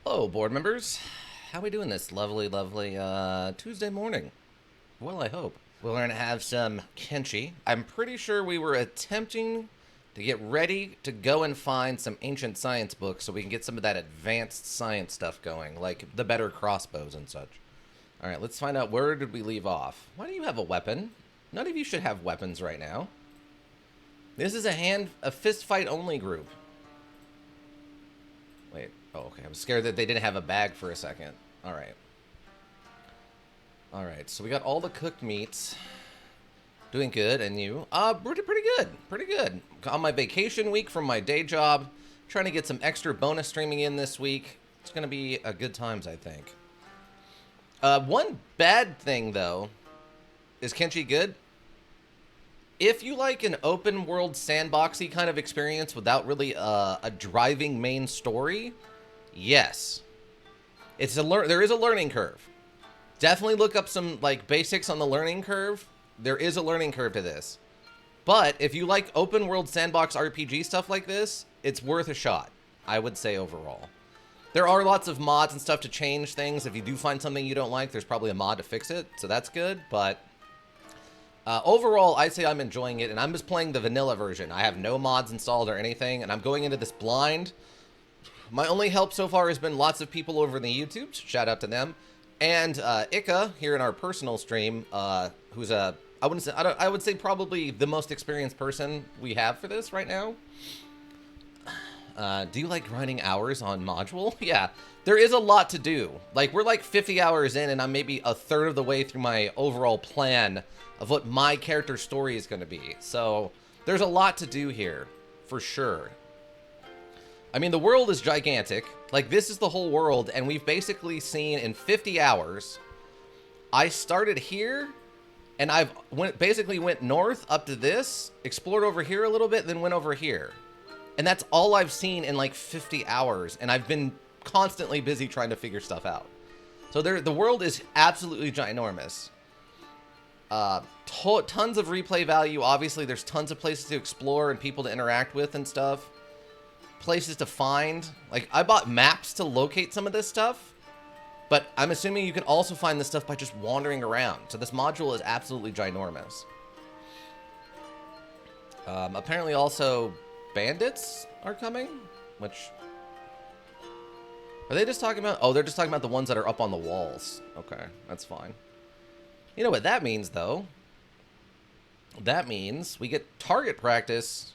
Hello, board members. How we doing this lovely, lovely Tuesday morning? Well, I hope. We're going to have some Kenshi. I'm pretty sure we were attempting to get ready to go and find some ancient science books so we can get some of that advanced science stuff going, like the better crossbows and such. All right, let's find out where did we leave off. Why do you have a weapon? None of you should have weapons right now. This is a fist fight only group. Wait. Oh, okay. I was scared that they didn't have a bag for a second. All right. All right. So we got all the cooked meats. Doing good. And you? Pretty good. Pretty good. On my vacation week from my day job. Trying to get some extra bonus streaming in this week. It's going to be a good times, I think. One bad thing, though, is Kenshi good? If you like an open world sandboxy kind of experience without really a driving main story, yes. There is a learning curve. Definitely look up some like basics on the learning curve. There is a learning curve to this. But if you like open world sandbox RPG stuff like this, it's worth a shot, I would say overall. There are lots of mods and stuff to change things. If you do find something you don't like, there's probably a mod to fix it, so that's good, but overall, I'd say I'm enjoying it, and I'm just playing the vanilla version. I have no mods installed or anything, and I'm going into this blind. My only help so far has been lots of people over in the YouTube. Shout out to them. And Ika here in our personal stream, who's I would say probably the most experienced person we have for this right now. Do you like grinding hours on module? Yeah, there is a lot to do. Like, we're like 50 hours in, and I'm maybe a third of the way through my overall plan of what my character's story is going to be. So there's a lot to do here, for sure. I mean, the world is gigantic. Like, this is the whole world, and we've basically seen in 50 hours. I started here, and basically went north up to this, explored over here a little bit, then went over here. And that's all I've seen in like 50 hours, and I've been constantly busy trying to figure stuff out. So the world is absolutely ginormous. Tons of replay value. Obviously, there's tons of places to explore and people to interact with and stuff. Places to find. Like, I bought maps to locate some of this stuff, but I'm assuming you can also find this stuff by just wandering around. So this module is absolutely ginormous. Apparently also bandits are coming, which... Are they just talking about... Oh, they're just talking about the ones that are up on the walls. Okay, that's fine. You know what that means, though? That means we get target practice.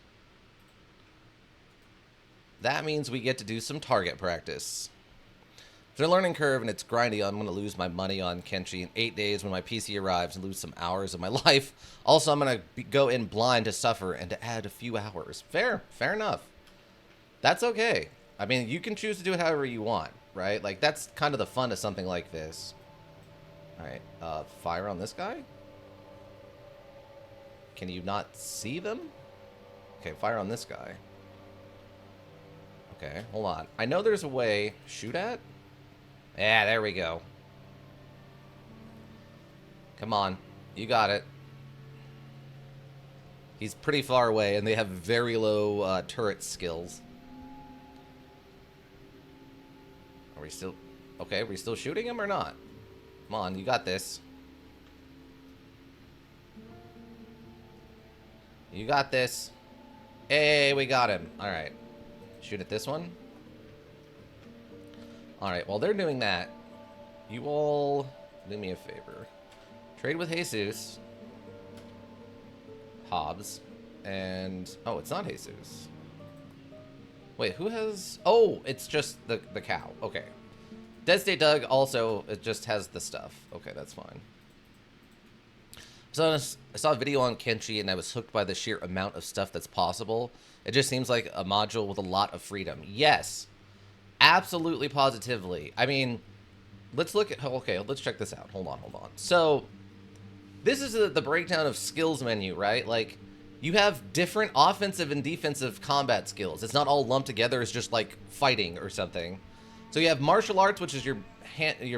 That means we get to do some target practice. There's a learning curve, and it's grindy. I'm going to lose my money on Kenshi in 8 days when my PC arrives and lose some hours of my life. Also, I'm going to go in blind to suffer and to add a few hours. Fair enough. That's okay. I mean, you can choose to do it however you want, right? Like, that's kind of the fun of something like this. All right, fire on this guy? Can you not see them? Okay, fire on this guy. Okay, hold on. I know there's a way. Shoot at? Yeah, there we go. Come on. You got it. He's pretty far away, and they have very low turret skills. Are we still... Okay, are we still shooting him or not? Come on, you got this. You got this. Hey, we got him. All right. Shoot at this one. Alright, while they're doing that, you all do me a favor. Trade with Jesus. Hobbs. And... Oh, it's not Jesus. Wait, who has... Oh, it's just the cow. Okay. Dead State Doug also, it just has the stuff. Okay, that's fine. So I saw a video on Kenshi, and I was hooked by the sheer amount of stuff that's possible. It just seems like a module with a lot of freedom. Yes. Absolutely, positively. I mean, let's look at... Okay, let's check this out. Hold on. So, this is the breakdown of skills menu, right? Like, you have different offensive and defensive combat skills. It's not all lumped together as just, like, fighting or something. So you have martial arts, which is your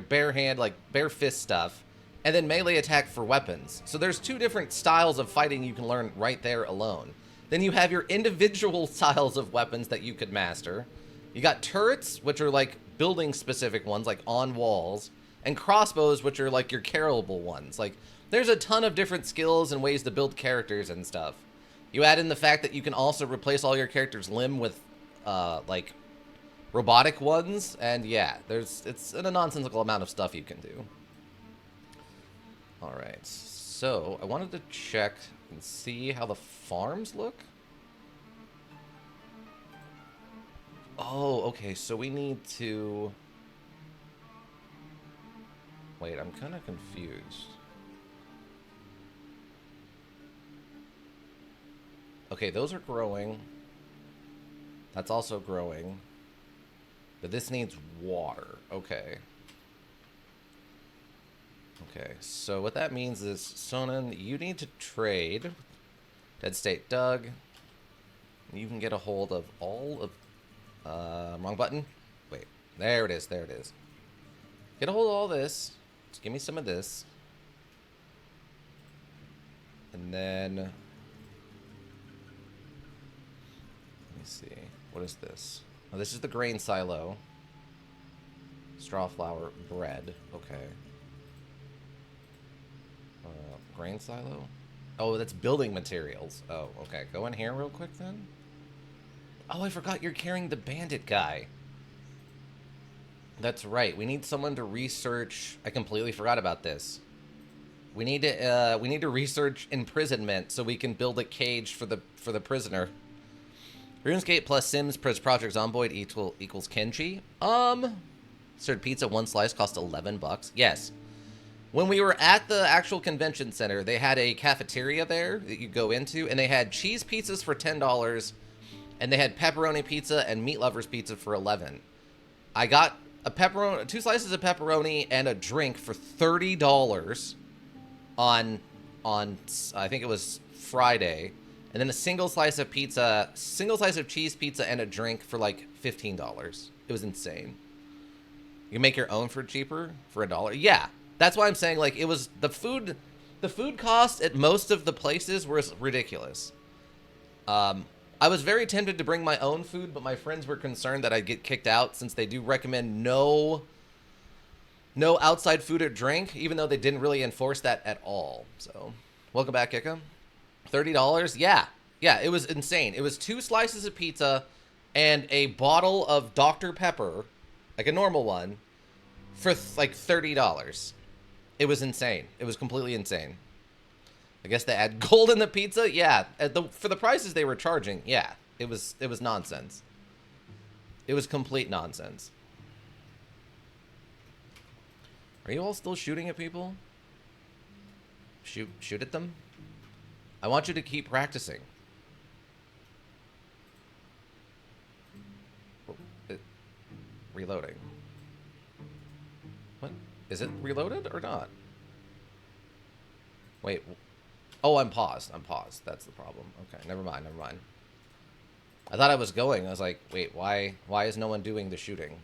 bare hand, like, bare fist stuff. And then melee attack for weapons. So there's two different styles of fighting you can learn right there alone. Then you have your individual styles of weapons that you could master. You got turrets, which are like building specific ones, like on walls, and crossbows, which are like your carryable ones. Like, there's a ton of different skills and ways to build characters and stuff. You add in the fact that you can also replace all your character's limb with, like, robotic ones, and yeah, it's a nonsensical amount of stuff you can do. Alright, so I wanted to check and see how the farms look. Oh, okay, so we need to... Wait, I'm kind of confused. Okay, those are growing. That's also growing. But this needs water. Okay. Okay, so what that means is, Sonnen, you need to trade Dead State Doug. You can get a hold of all of... wrong button. Wait, there it is, there it is. Get a hold of all this. Just give me some of this. And then... Let me see. What is this? Oh, this is the grain silo. Straw flour, bread. Okay. Grain silo? Oh, that's building materials. Oh, okay. Go in here real quick then. Oh, I forgot you're carrying the bandit guy. That's right. We need someone to research. I completely forgot about this. We need to research imprisonment so we can build a cage for the prisoner. RuneScape plus Sims plus Project Zomboid equals Kenshi. Served pizza, one slice cost $11. Yes. When we were at the actual convention center, they had a cafeteria there that you go into, and they had cheese pizzas for $10, and they had pepperoni pizza and meat lovers pizza for $11. I got a pepperoni, 2 slices of pepperoni and a drink for $30 on I think it was Friday, and then a single slice of pizza, single slice of cheese pizza and a drink for like $15. It was insane. You can make your own for cheaper for $1. Yeah. That's why I'm saying, like, it was the food cost at most of the places was ridiculous. I was very tempted to bring my own food, but my friends were concerned that I'd get kicked out since they do recommend no outside food or drink, even though they didn't really enforce that at all. So, welcome back, Kika. $30? Yeah. Yeah, it was insane. It was 2 slices of pizza and a bottle of Dr. Pepper, like a normal one, for like $30. It was insane. It was completely insane. I guess they add gold in the pizza. Yeah, for the prices they were charging. Yeah, it was nonsense. It was complete nonsense. Are you all still shooting at people? Shoot at them. I want you to keep practicing. Reloading. What? Is it reloaded or not? Wait. Oh, I'm paused. I'm paused. That's the problem. Okay, never mind. Never mind. I thought I was going. I was like, wait, why is no one doing the shooting?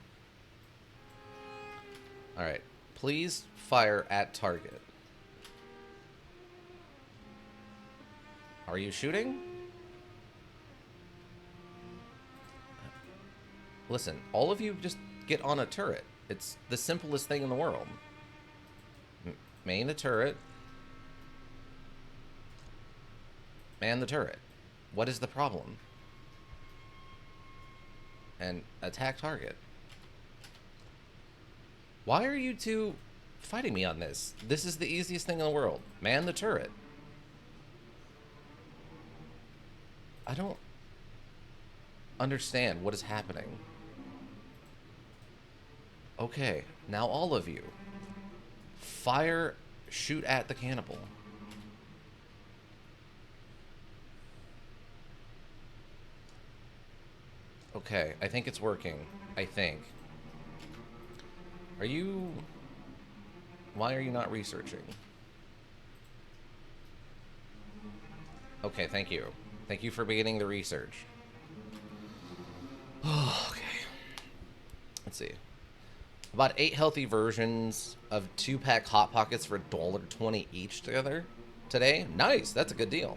All right. Please fire at target. Are you shooting? Listen, all of you just get on a turret. It's the simplest thing in the world. Main the turret. Man the turret. What is the problem? And attack target. Why are you two fighting me on this? This is the easiest thing in the world. Man the turret. I don't understand what is happening. Okay, now all of you. Fire, shoot at the cannibal. Okay, I think it's working. I think. Are you... Why are you not researching? Okay, thank you. Thank you for beginning the research. Oh, okay. Let's see. About 8 healthy versions of 2-pack Hot Pockets for $1.20 each together today. Nice, that's a good deal.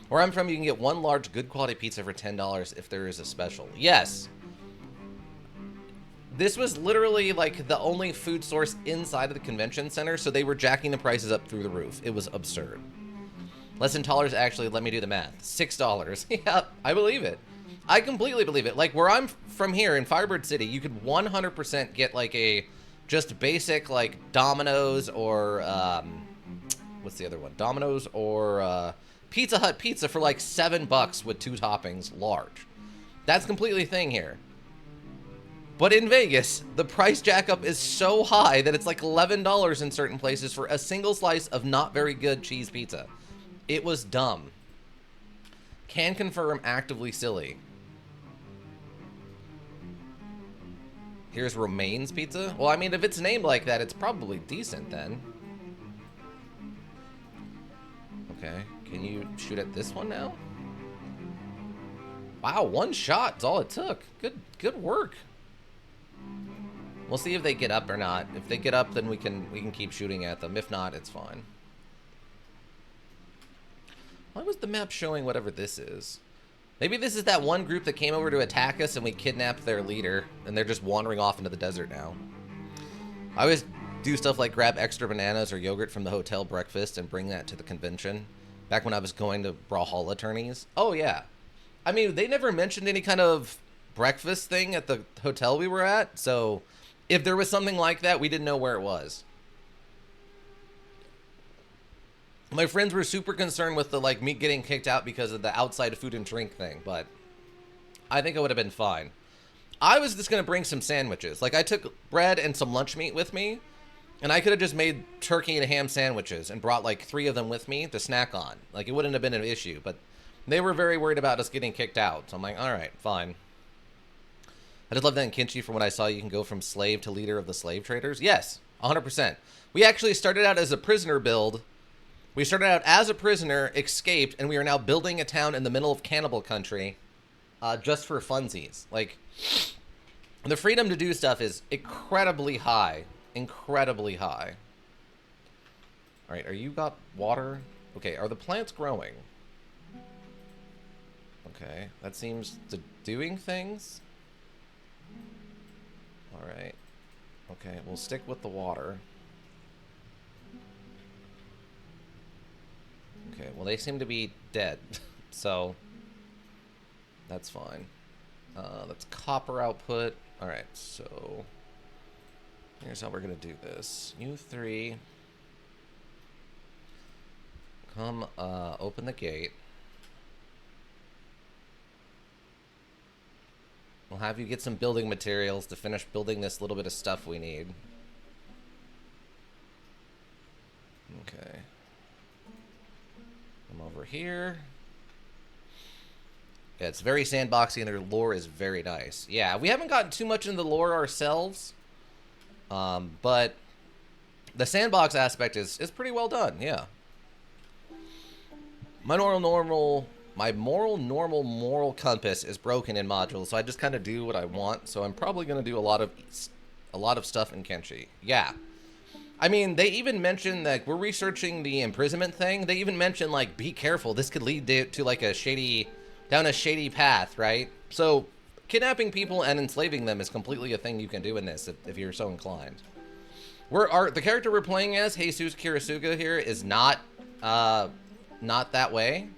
Where I'm from, you can get 1 large good quality pizza for $10 if there is a special. Yes. This was literally like the only food source inside of the convention center, so they were jacking the prices up through the roof. It was absurd. Less than $2 actually, let me do the math. $6. Yeah, I believe it. I completely believe it. Like, where I'm from here in Firebird City, you could 100% get like a just basic like Domino's or what's the other one? Domino's or Pizza Hut pizza for like $7 with 2 toppings, large. That's completely a thing here. But in Vegas, the price jack up is so high that it's like $11 in certain places for a single slice of not very good cheese pizza. It was dumb. Can confirm, actively silly. Here's Romaine's Pizza. Well, I mean, if it's named like that, it's probably decent then. Okay, can you shoot at this one now? Wow, 1 shot is all it took. Good work. We'll see if they get up or not. If they get up, then we can keep shooting at them. If not, it's fine. Why was the map showing whatever this is? Maybe this is that one group that came over to attack us and we kidnapped their leader, and they're just wandering off into the desert now. I always do stuff like grab extra bananas or yogurt from the hotel breakfast and bring that to the convention. Back when I was going to Brawlhalla tourneys. Oh, yeah. I mean, they never mentioned any kind of breakfast thing at the hotel we were at, so if there was something like that, we didn't know where it was. My friends were super concerned with the like me getting kicked out because of the outside food and drink thing, but I think it would have been fine. I was just going to bring some sandwiches. Like, I took bread and some lunch meat with me, and I could have just made turkey and ham sandwiches and brought like 3 of them with me to snack on. Like, it wouldn't have been an issue, but they were very worried about us getting kicked out. So I'm like, all right, fine. I just love that in Kenshi. From what I saw, you can go from slave to leader of the slave traders. Yes, 100%. We actually started out as a prisoner build. We started out as a prisoner, escaped, and we are now building a town in the middle of cannibal country just for funsies. Like, the freedom to do stuff is incredibly high. Incredibly high. All right, are you got water? Okay, are the plants growing? Okay, that seems to doing things. All right. Okay, we'll stick with the water. Okay, well, they seem to be dead, so that's fine. That's copper output. All right, so here's how we're going to do this. You 3, come open the gate. We'll have you get some building materials to finish building this little bit of stuff we need. Okay. Come over here. Yeah, it's very sandboxy and their lore is very nice. Yeah, we haven't gotten too much into the lore ourselves. But the sandbox aspect is pretty well done, yeah. My moral compass is broken in modules, so I just kind of do what I want. So I'm probably going to do a lot of stuff in Kenshi. Yeah. I mean, they even mentioned that we're researching the imprisonment thing. They even mentioned, like, be careful. This could lead to like down a shady path, right? So kidnapping people and enslaving them is completely a thing you can do in this if you're so inclined. The character we're playing as, Jesus Kirisuga here, is not that way.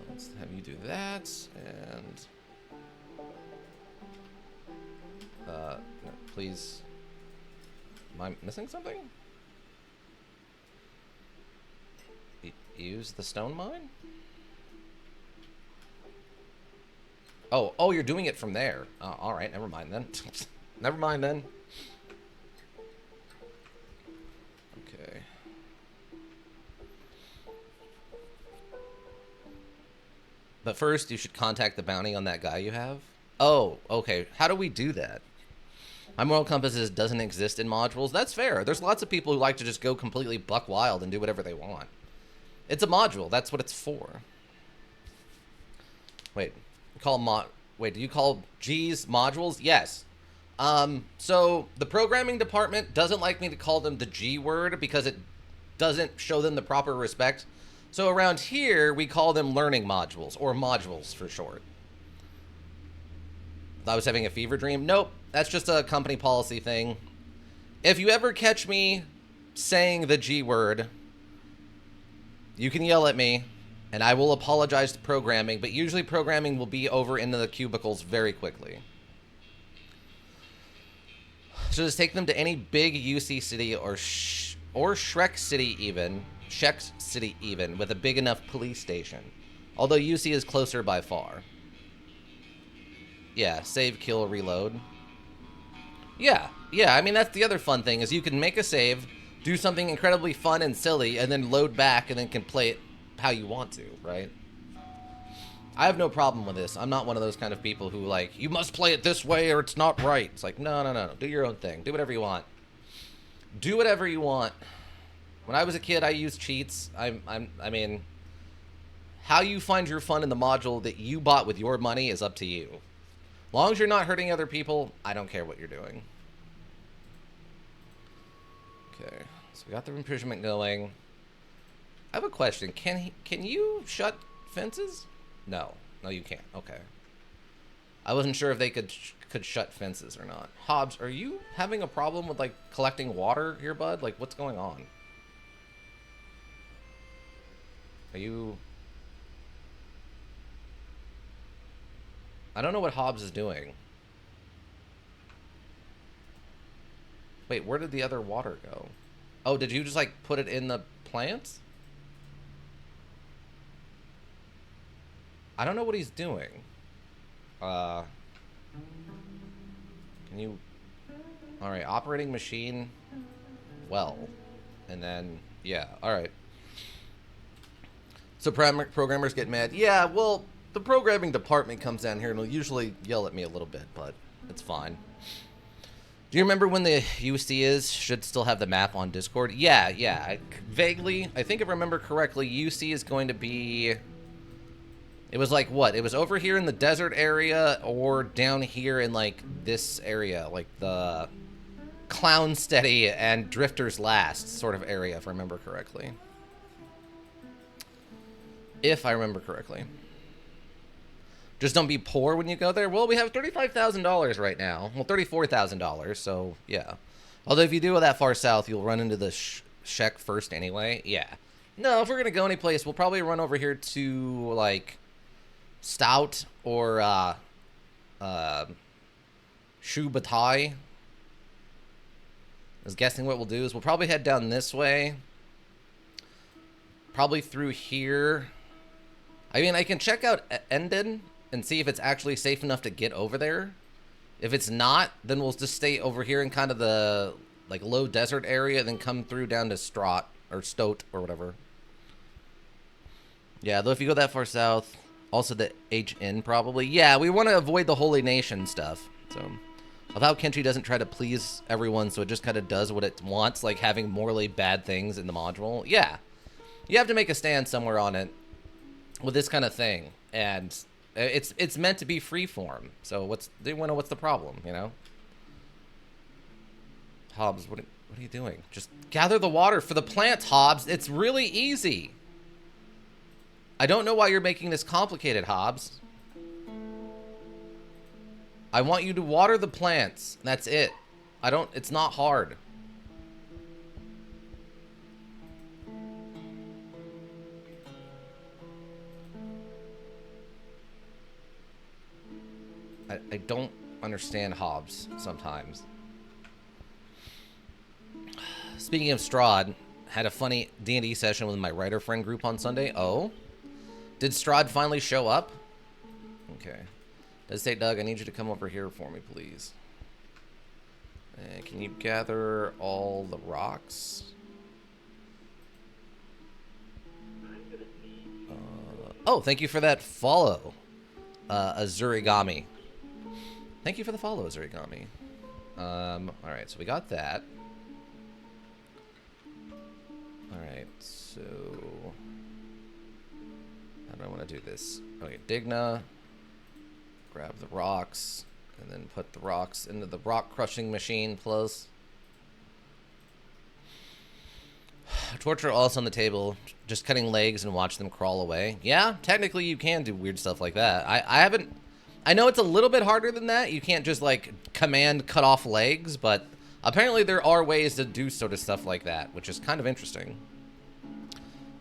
Let's have you do that, and no, please. Am I missing something? Use the stone mine? Oh, you're doing it from there. All right, never mind then. Never mind then. Okay. But first, you should contact the bounty on that guy you have. Oh, okay. How do we do that? My moral compass doesn't exist in modules. That's fair. There's lots of people who like to just go completely buck wild and do whatever they want. It's a module. That's what it's for. Wait, do you call G's modules? Yes. So the programming department doesn't like me to call them the G word because it doesn't show them the proper respect. So around here, we call them learning modules, or modules for short. I was having a fever dream. Nope, that's just a company policy thing. If you ever catch me saying the G word, you can yell at me, and I will apologize to programming, but usually programming will be over into the cubicles very quickly. So just take them to any big UC city or Shrek City even, with a big enough police station. Although UC is closer by far. Yeah, save, kill, reload. Yeah, I mean, that's the other fun thing, is you can make a save, do something incredibly fun and silly, and then load back and then can play it how you want to, right? I have no problem with this. I'm not one of those kind of people who, like, you must play it this way or it's not right. It's like, no. Do your own thing. Do whatever you want. Do whatever you want. When I was a kid, I used cheats. I mean, how you find your fun in the module that you bought with your money is up to you. As long as you're not hurting other people, I don't care what you're doing. Okay, so we got the imprisonment going. I have a question. Can you shut fences? No, you can't. Okay. I wasn't sure if they could shut fences or not. Hobbs, are you having a problem with, like, collecting water here, bud? Like, what's going on? Are you... I don't know what Hobbs is doing. Wait, where did the other water go? Oh, did you just, like, put it in the plants? I don't know what he's doing. Can you... Alright, operating machine. Well. And then, yeah, alright. So programmers get mad. Yeah, well, the programming department comes down here and will usually yell at me a little bit, but it's fine. Do you remember when the UC should still have the map on Discord? Yeah. Vaguely, I think if I remember correctly, UC is going to be... It was like, what? It was over here in the desert area or down here in, like, this area. Like the Clown Steady and Drifters Last sort of area, if I remember correctly. If I remember correctly. Just don't be poor when you go there. Well, we have $35,000 right now. Well, $34,000, so yeah. Although if you do go that far south, you'll run into the Shek first anyway. Yeah. No, if we're going to go anyplace, we'll probably run over here to, like, Stout or Shu Batai. I was guessing what we'll do is we'll probably head down this way. Probably through here. I mean, I can check out Endon and see if it's actually safe enough to get over there. If it's not, then we'll just stay over here in kind of the, like, low desert area and then come through down to Strot or Stoat or whatever. Yeah, though if you go that far south, also the HN probably. Yeah, we want to avoid the Holy Nation stuff. So, although Kenshi doesn't try to please everyone, so it just kind of does what it wants, like having morally bad things in the module. Yeah, you have to make a stand somewhere on it with this kind of thing, and it's meant to be freeform. So what's the problem, you know? Hobbs, what are you doing? Just gather the water for the plants, Hobbs. It's really easy. I don't know why you're making this complicated, Hobbs. I want you to water the plants. That's it. It's not hard. I don't understand Hobbs sometimes. Speaking of Strahd, had a funny D&D session with my writer friend group on Sunday. Oh? Did Strahd finally show up? Okay. Does say, Doug, I need you to come over here for me, please. Can you gather all the rocks? Oh, thank you for that follow, Azurigami. Thank you for the follow, Azurigami. Alright, so we got that. Alright, so... how do I want to do this? Okay, Digna. Grab the rocks. And then put the rocks into the rock crushing machine, plus. Torture also on the table. Just cutting legs and watch them crawl away. Yeah, technically you can do weird stuff like that. I haven't... I know it's a little bit harder than that. You can't just, like, command cut off legs, but apparently there are ways to do sort of stuff like that, which is kind of interesting.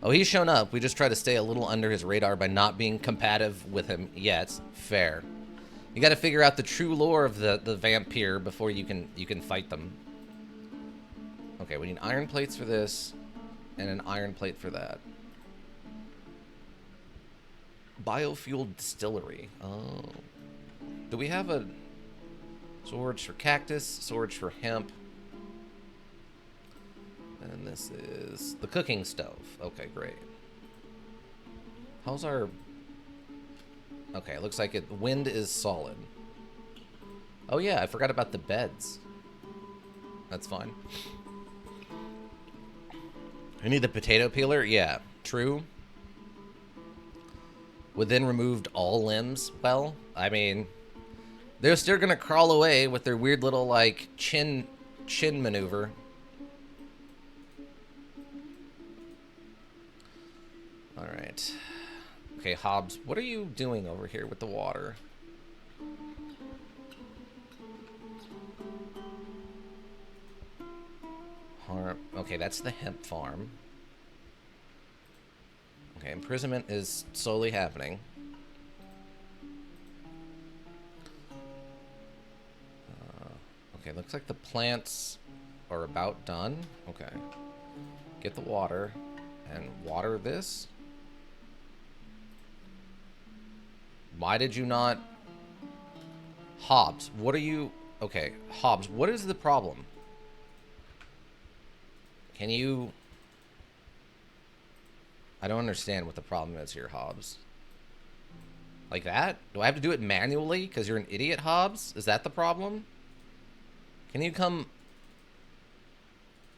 Oh, he's shown up. We just try to stay a little under his radar by not being competitive with him yet. Fair. You got to figure out the true lore of the vampire before you can fight them. Okay, we need iron plates for this, and an iron plate for that. Biofuel distillery. Oh. Do we have a storage for cactus, storage for hemp? And this is the cooking stove. Okay, great. How's our... Okay, it looks like it. Wind is solid. Oh yeah, I forgot about the beds. That's fine. I need the potato peeler? Yeah, true. Would then removed all limbs? Well, I mean, they're still gonna crawl away with their weird little, like, chin maneuver. Alright. Okay, Hobbs, what are you doing over here with the water? Okay, that's the hemp farm. Okay, imprisonment is slowly happening. Okay, looks like the plants are about done. Okay. Get the water and water this. Why did you not... Hobbs, what are you... Okay, Hobbs, what is the problem? Can you... I don't understand what the problem is here, Hobbs. Like that? Do I have to do it manually because you're an idiot, Hobbs? Is that the problem? Can you come...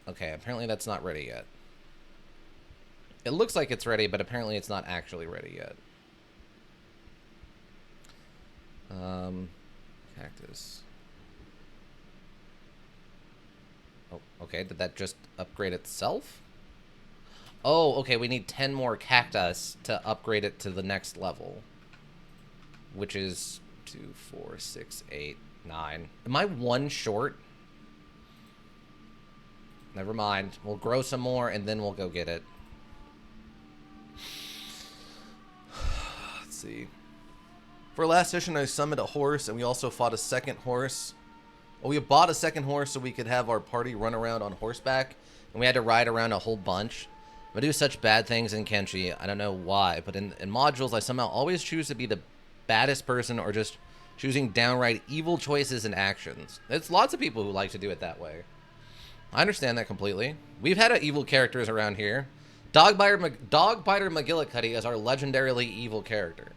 Okay, apparently that's not ready yet. It looks like it's ready, but apparently it's not actually ready yet. Cactus. Oh, okay. Did that just upgrade itself? Oh, okay. We need 10 more cactus to upgrade it to the next level. Which is 2, 4, 6, 8, 9. Am I one short? Never mind. We'll grow some more and then we'll go get it. Let's see. For last session, I summoned a horse, and we also fought a second horse. Well, we bought a second horse so we could have our party run around on horseback, and we had to ride around a whole bunch. I do such bad things in Kenshi. I don't know why, but in modules, I somehow always choose to be the baddest person or just choosing downright evil choices and actions. There's lots of people who like to do it that way. I understand that completely. We've had evil characters around here. Dogbiter McGillicuddy is our legendarily evil character.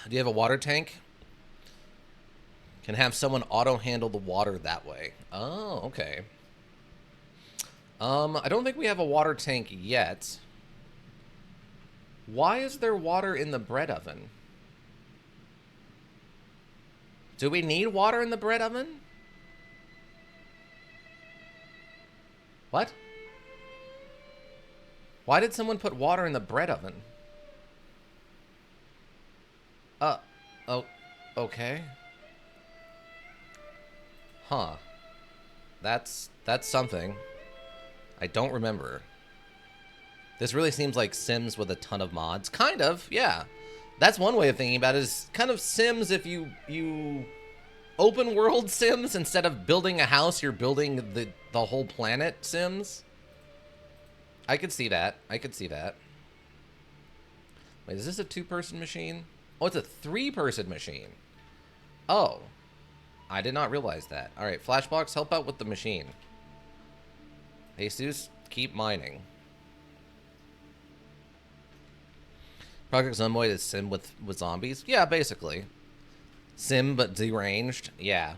Do you have a water tank? Can have someone auto-handle the water that way. Oh, okay. I don't think we have a water tank yet. Why is there water in the bread oven? Do we need water in the bread oven? What? Why did someone put water in the bread oven? Oh, okay. Huh. That's something. I don't remember. This really seems like Sims with a ton of mods. Kind of, yeah. That's one way of thinking about it, is kind of Sims if you open world Sims instead of building a house, you're building the whole planet Sims. I could see that. I could see that. Wait, is this a 2-person machine? Oh, it's a 3-person machine. Oh. I did not realize that. Alright, Flashbox, help out with the machine. Jesus, keep mining. Project Zomboid is Sim with zombies? Yeah, basically. Sim, but deranged? Yeah.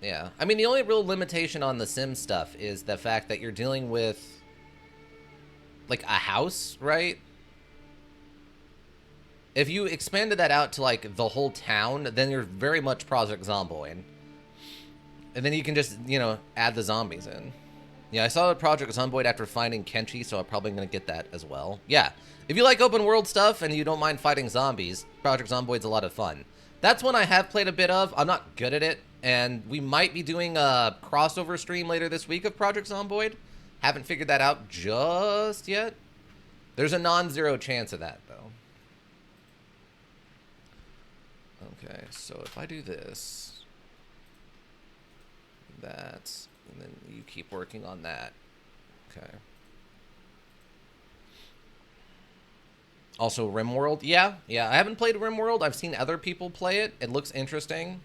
Yeah. I mean, the only real limitation on the Sim stuff is the fact that you're dealing with like a house, right? If you expanded that out to like the whole town, then you're very much Project Zomboid. And then you can just, you know, add the zombies in. Yeah, I saw the Project Zomboid after finding Kenshi, so I'm probably going to get that as well. Yeah, if you like open world stuff and you don't mind fighting zombies, Project Zomboid's a lot of fun. That's one I have played a bit of. I'm not good at it, and we might be doing a crossover stream later this week of Project Zomboid. Haven't figured that out just yet. There's a non-zero chance of that, though. Okay, so if I do this, that, and then you keep working on that. Okay. Also, RimWorld. Yeah, I haven't played RimWorld. I've seen other people play it. It looks interesting.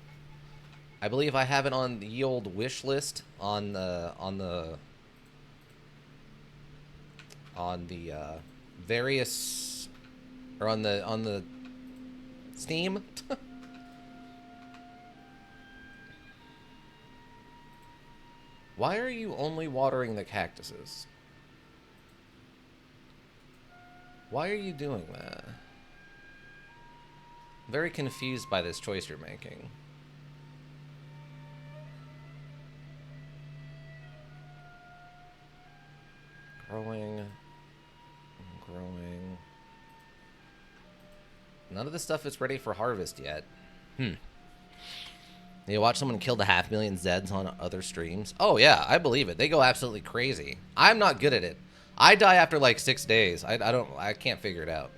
I believe I have it on the old wish list on the various, or on the Steam. Why are you only watering the cactuses? Why are you doing that? I'm very confused by this choice you're making. Growing. None of the stuff is ready for harvest yet. You watch someone kill the 500,000 Zeds on other streams? Oh yeah, I believe it. They go absolutely crazy. I'm not good at it. I die after like 6 days. I can't figure it out.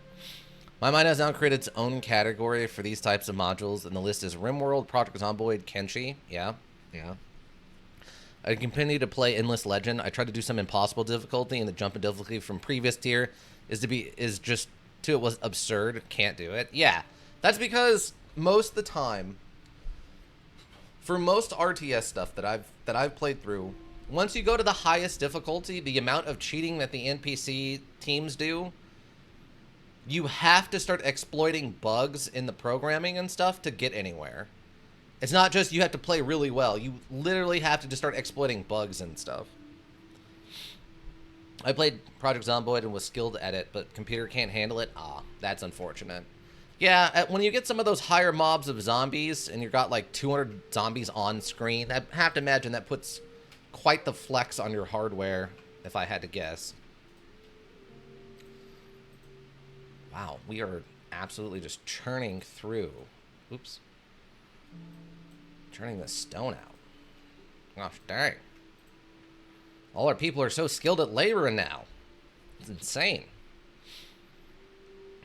My mind has now created its own category for these types of modules, and the list is RimWorld, Project Zomboid, Kenshi. Yeah. I continue to play Endless Legend. I tried to do some impossible difficulty, and the jump in difficulty from previous tier it was absurd. Can't do it. Yeah, that's because most of the time, for most RTS stuff that I've played through, once you go to the highest difficulty, the amount of cheating that the NPC teams do, you have to start exploiting bugs in the programming and stuff to get anywhere. It's not just you have to play really well. You literally have to just start exploiting bugs and stuff. I played Project Zomboid and was skilled at it, but computer can't handle it. Ah, that's unfortunate. Yeah, when you get some of those higher mobs of zombies and you've got like 200 zombies on screen, I have to imagine that puts quite the flex on your hardware, if I had to guess. Wow, we are absolutely just churning through. Oops. Turning the stone out. Gosh dang. All our people are so skilled at laboring now. It's insane.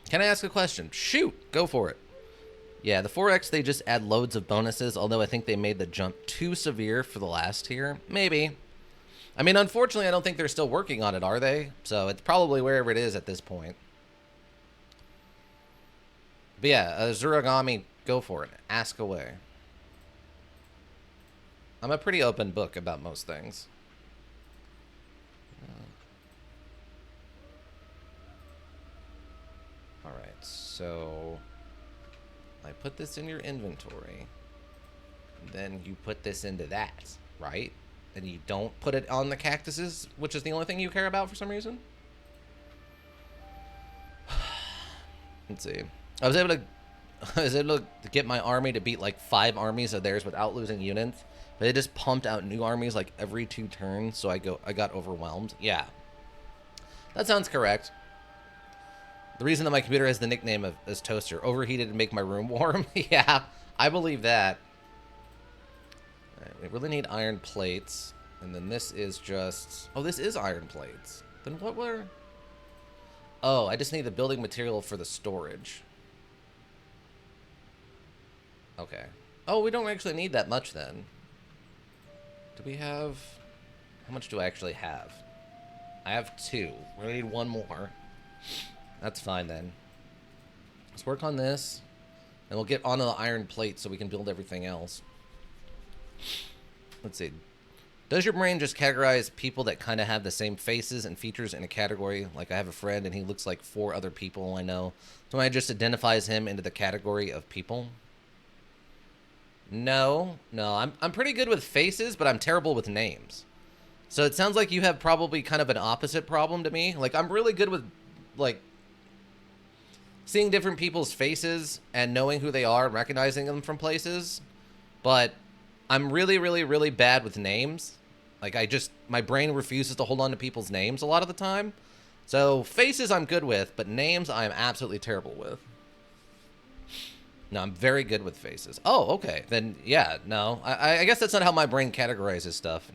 Can I ask a question? Shoot, go for it. Yeah, the 4X, they just add loads of bonuses, although I think they made the jump too severe for the last tier. Maybe. I mean, unfortunately, I don't think they're still working on it, are they? So it's probably wherever it is at this point. But yeah, Zuragami, go for it. Ask away. I'm a pretty open book about most things. Alright, so I put this in your inventory. Then you put this into that, right? And you don't put it on the cactuses, which is the only thing you care about for some reason? Let's see. I was able to get my army to beat like 5 armies of theirs without losing units. But they just pumped out new armies like every 2 turns, so I got overwhelmed. Yeah. That sounds correct. The reason that my computer has the nickname as Toaster. Overheated to make my room warm. Yeah, I believe that. All right, we really need iron plates. And then this is just... Oh, this is iron plates. Then what were... Oh, I just need the building material for the storage. Okay. Oh, we don't actually need that much then. Do we have... How much do I actually have? I have 2. We're gonna need 1 more. That's fine then. Let's work on this. And we'll get onto the iron plate so we can build everything else. Let's see. Does your brain just categorize people that kind of have the same faces and features in a category? Like I have a friend and he looks like 4 other people I know. So it just identifies him into the category of people? No. I'm pretty good with faces, but I'm terrible with names. So it sounds like you have probably kind of an opposite problem to me. Like I'm really good with like seeing different people's faces and knowing who they are and recognizing them from places. But I'm really, really, really bad with names. Like, my brain refuses to hold on to people's names a lot of the time. So, faces I'm good with, but names I'm absolutely terrible with. No, I'm very good with faces. Oh, okay. Then, yeah, no. I guess that's not how my brain categorizes stuff.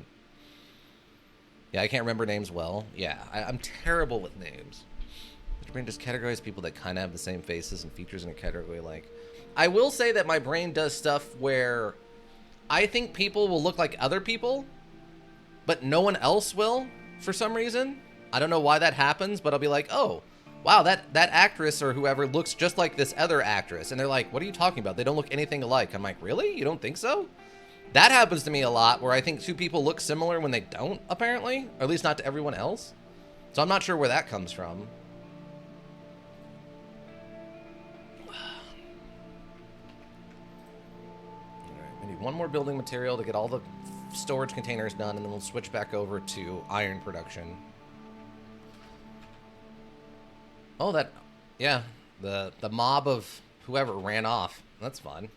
Yeah, I can't remember names well. Yeah, I'm terrible with names. My brain just categorizes people that kind of have the same faces and features in a category like. I will say that my brain does stuff where I think people will look like other people, but no one else will for some reason. I don't know why that happens, but I'll be like, oh, wow, that actress or whoever looks just like this other actress. And they're like, what are you talking about? They don't look anything alike. I'm like, really? You don't think so? That happens to me a lot, where I think two people look similar when they don't, apparently. Or at least not to everyone else. So I'm not sure where that comes from. Alright, we need one more building material to get all the storage containers done, and then we'll switch back over to iron production. Oh, yeah, the mob of whoever ran off. That's fun.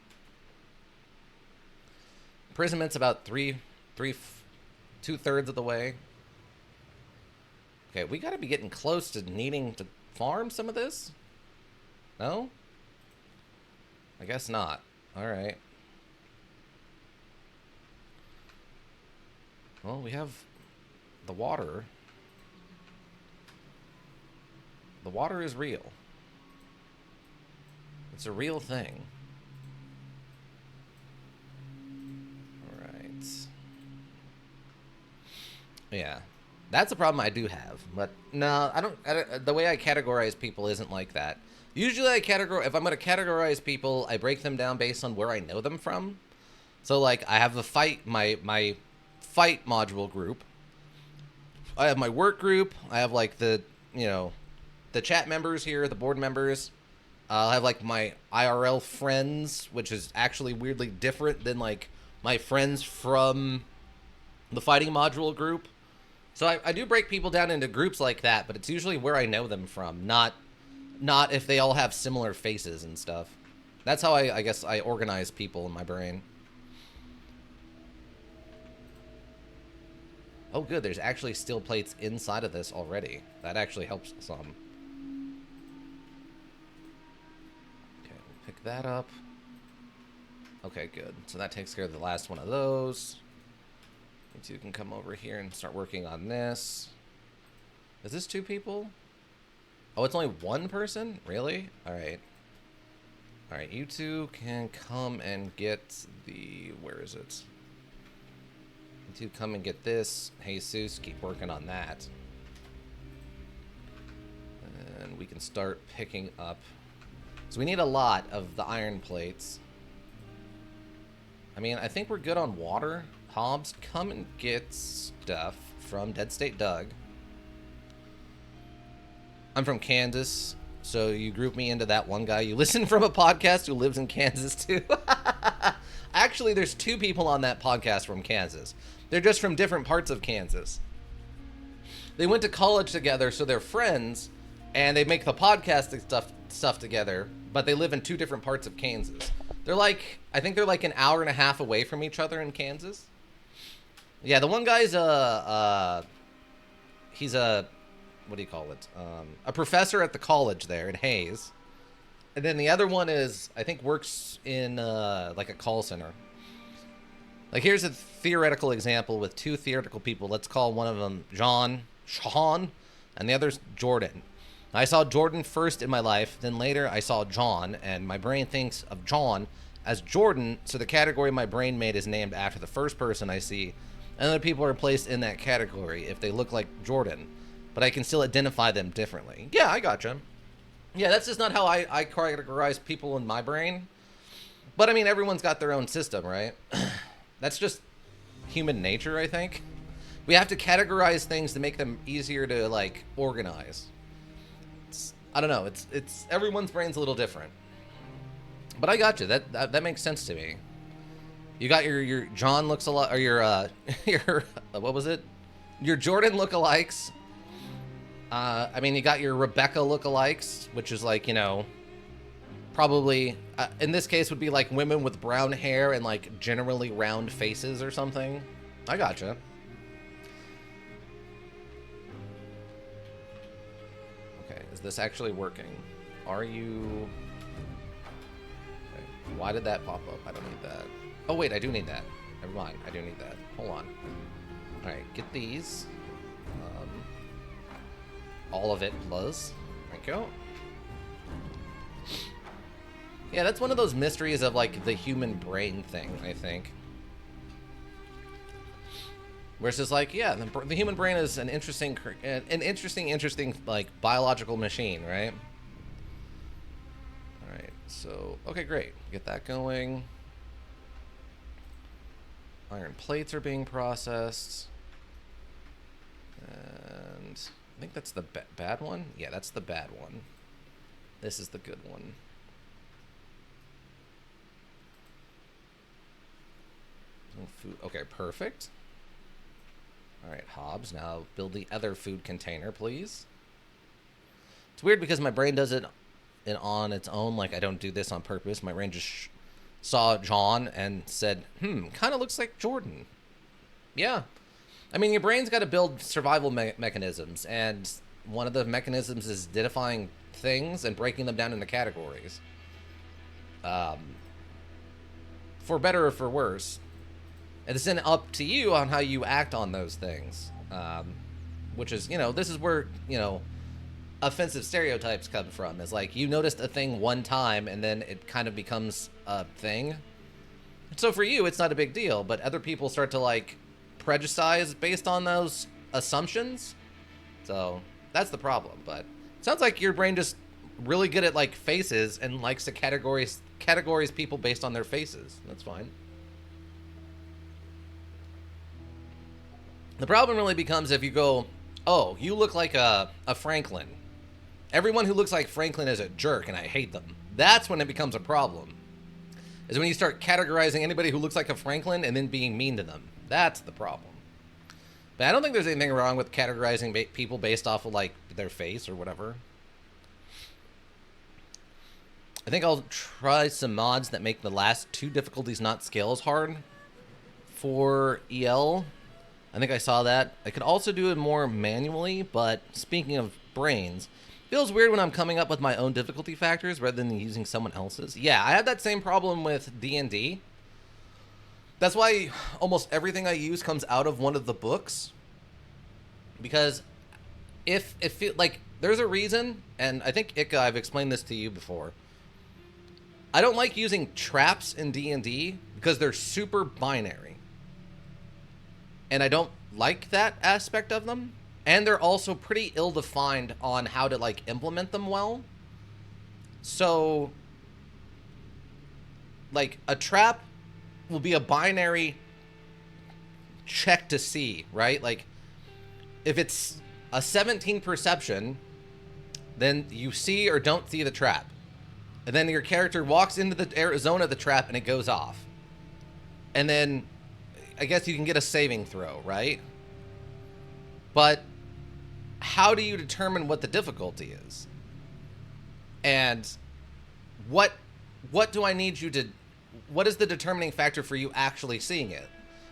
Imprisonment's about two-thirds of the way. Okay, we gotta be getting close to needing to farm some of this. No? I guess not. Alright. Well, we have the water. The water is real. It's a real thing. Alright. Yeah. That's a problem I do have. But no, I don't the way I categorize people isn't like that. Usually if I'm going to categorize people, I break them down based on where I know them from. So like I have my fight module group. I have my work group. I have like the chat members here, the board members. I'll have like my IRL friends, which is actually weirdly different than like my friends from the fighting module group. So I do break people down into groups like that, but it's usually where I know them from, not if they all have similar faces and stuff. That's how I guess I organize people in my brain. Oh good, there's actually steel plates inside of this already. That actually helps some. Pick that up. Okay, good. So that takes care of the last one of those. You two can come over here and start working on this. Is this two people? Oh, it's only one person? Really? Alright. Alright, you two can come and get the... Where is it? You two come and get this. Jesus, keep working on that. And we can start picking up... So we need a lot of the iron plates. I mean, I think we're good on water. Hobbs, come and get stuff from Dead State Doug. I'm from Kansas, so you group me into that one guy. You listen from a podcast who lives in Kansas, too. Actually, there's two people on that podcast from Kansas. They're just from different parts of Kansas. They went to college together, so they're friends, and they make the podcasting stuff together, but they live in two different parts of Kansas. They're like, I think they're like an hour and a half away from each other in Kansas. Yeah, the one guy's he's a, what do you call it? A professor at the college there in Hayes. And then the other one is, I think works in like a call center. Like here's a theoretical example with two theoretical people. Let's call one of them Sean, and the other's Jordan. I saw Jordan first in my life, then later I saw John, and my brain thinks of John as Jordan, so the category my brain made is named after the first person I see, and other people are placed in that category if they look like Jordan, but I can still identify them differently. Yeah, I gotcha. Yeah, that's just not how I categorize people in my brain, but I mean, everyone's got their own system, right? That's just human nature, I think. We have to categorize things to make them easier to, like, organize. I don't know. It's everyone's brain's a little different, but I got you. That makes sense to me. You got your John looks a lot, or your what was it? Your Jordan lookalikes. I mean, you got your Rebecca lookalikes, which is like, you know, probably in this case would be like women with brown hair and like generally round faces or something. I gotcha. this actually working? Are you... Okay. Why did that pop up? I don't need that. Oh, wait, I do need that. Never mind. I do need that. Hold on. Alright, get these. All of it, plus. Thank you. Yeah, that's one of those mysteries of, like, the human brain thing, I think. Where it's just like, yeah, the human brain is an interesting, like, biological machine, right? Alright, so, okay, great. Get that going. Iron plates are being processed. And I think that's the bad one. Yeah, that's the bad one. This is the good one. Food. Okay, perfect. All right, Hobbs, now build the other food container, please. It's weird because my brain does it on its own. Like, I don't do this on purpose. My brain just saw John and said, kind of looks like Jordan. Yeah. I mean, your brain's got to build survival mechanisms, and one of the mechanisms is identifying things and breaking them down into categories. For better or for worse. And it's then up to you on how you act on those things. Which is, you know, this is where, you know, offensive stereotypes come from. Is like, you noticed a thing one time and then it kind of becomes a thing. So for you, it's not a big deal, but other people start to, like, prejudice based on those assumptions. So that's the problem. But it sounds like your brain just really good at, like, faces and likes to categorize people based on their faces. That's fine. The problem really becomes if you go, oh, you look like a Franklin. Everyone who looks like Franklin is a jerk and I hate them. That's when it becomes a problem. Is when you start categorizing anybody who looks like a Franklin and then being mean to them. That's the problem. But I don't think there's anything wrong with categorizing people based off of, like, their face or whatever. I think I'll try some mods that make the last two difficulties, not skills, hard for EL. I think I saw that. I could also do it more manually, but speaking of brains, it feels weird when I'm coming up with my own difficulty factors rather than using someone else's. Yeah, I had that same problem with D&D. That's why almost everything I use comes out of one of the books. Because if like, there's a reason, and I think Ika, I've explained this to you before. I don't like using traps in D&D because they're super binary. And I don't like that aspect of them. And they're also pretty ill-defined on how to, like, implement them well. So, like, a trap will be a binary check to see, right? Like, if it's a 17 perception, then you see or don't see the trap. And then your character walks into the zone of the trap and it goes off. And then I guess you can get a saving throw, right? But how do you determine what the difficulty is? And what do I need you to... What is the determining factor for you actually seeing it?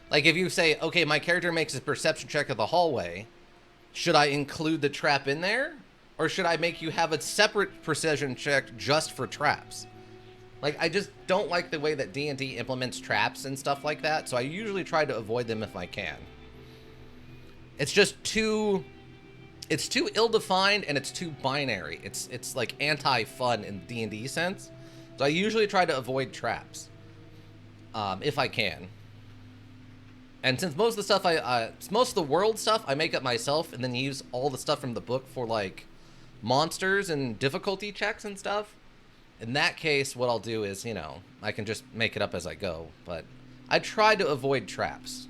Like, if you say, okay, my character makes a perception check of the hallway, should I include the trap in there? Or should I make you have a separate perception check just for traps? Like, I just don't like the way that D&D implements traps and stuff like that, so I usually try to avoid them if I can. It's just too... It's too ill-defined and it's too binary. It's like anti-fun in D&D sense. So I usually try to avoid traps. If I can. And since most of the stuff most of the world stuff I make up myself and then use all the stuff from the book for, like, monsters and difficulty checks and stuff, in that case, what I'll do is, you know, I can just make it up as I go. But I try to avoid traps.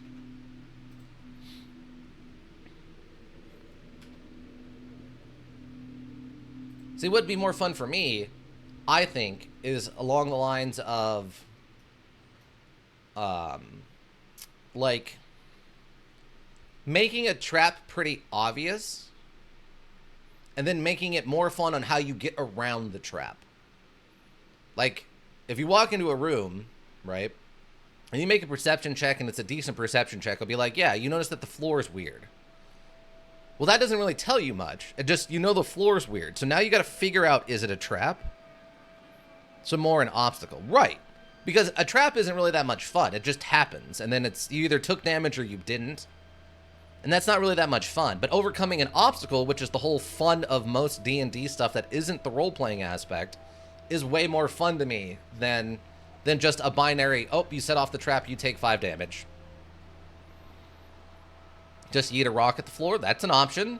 See, what would be more fun for me, I think, is along the lines of, like, making a trap pretty obvious, and then making it more fun on how you get around the trap. Like, if you walk into a room, right, and you make a perception check and it's a decent perception check, I'll be like, yeah, you notice that the floor is weird. Well, that doesn't really tell you much. It just, you know the floor's weird. So now you got to figure out, is it a trap? So more an obstacle. Right. Because a trap isn't really that much fun. It just happens. And then it's, you either took damage or you didn't. And that's not really that much fun. But overcoming an obstacle, which is the whole fun of most D&D stuff that isn't the role-playing aspect, is way more fun to me than just a binary, oh, you set off the trap, you take 5 damage. Just eat a rock at the floor, that's an option.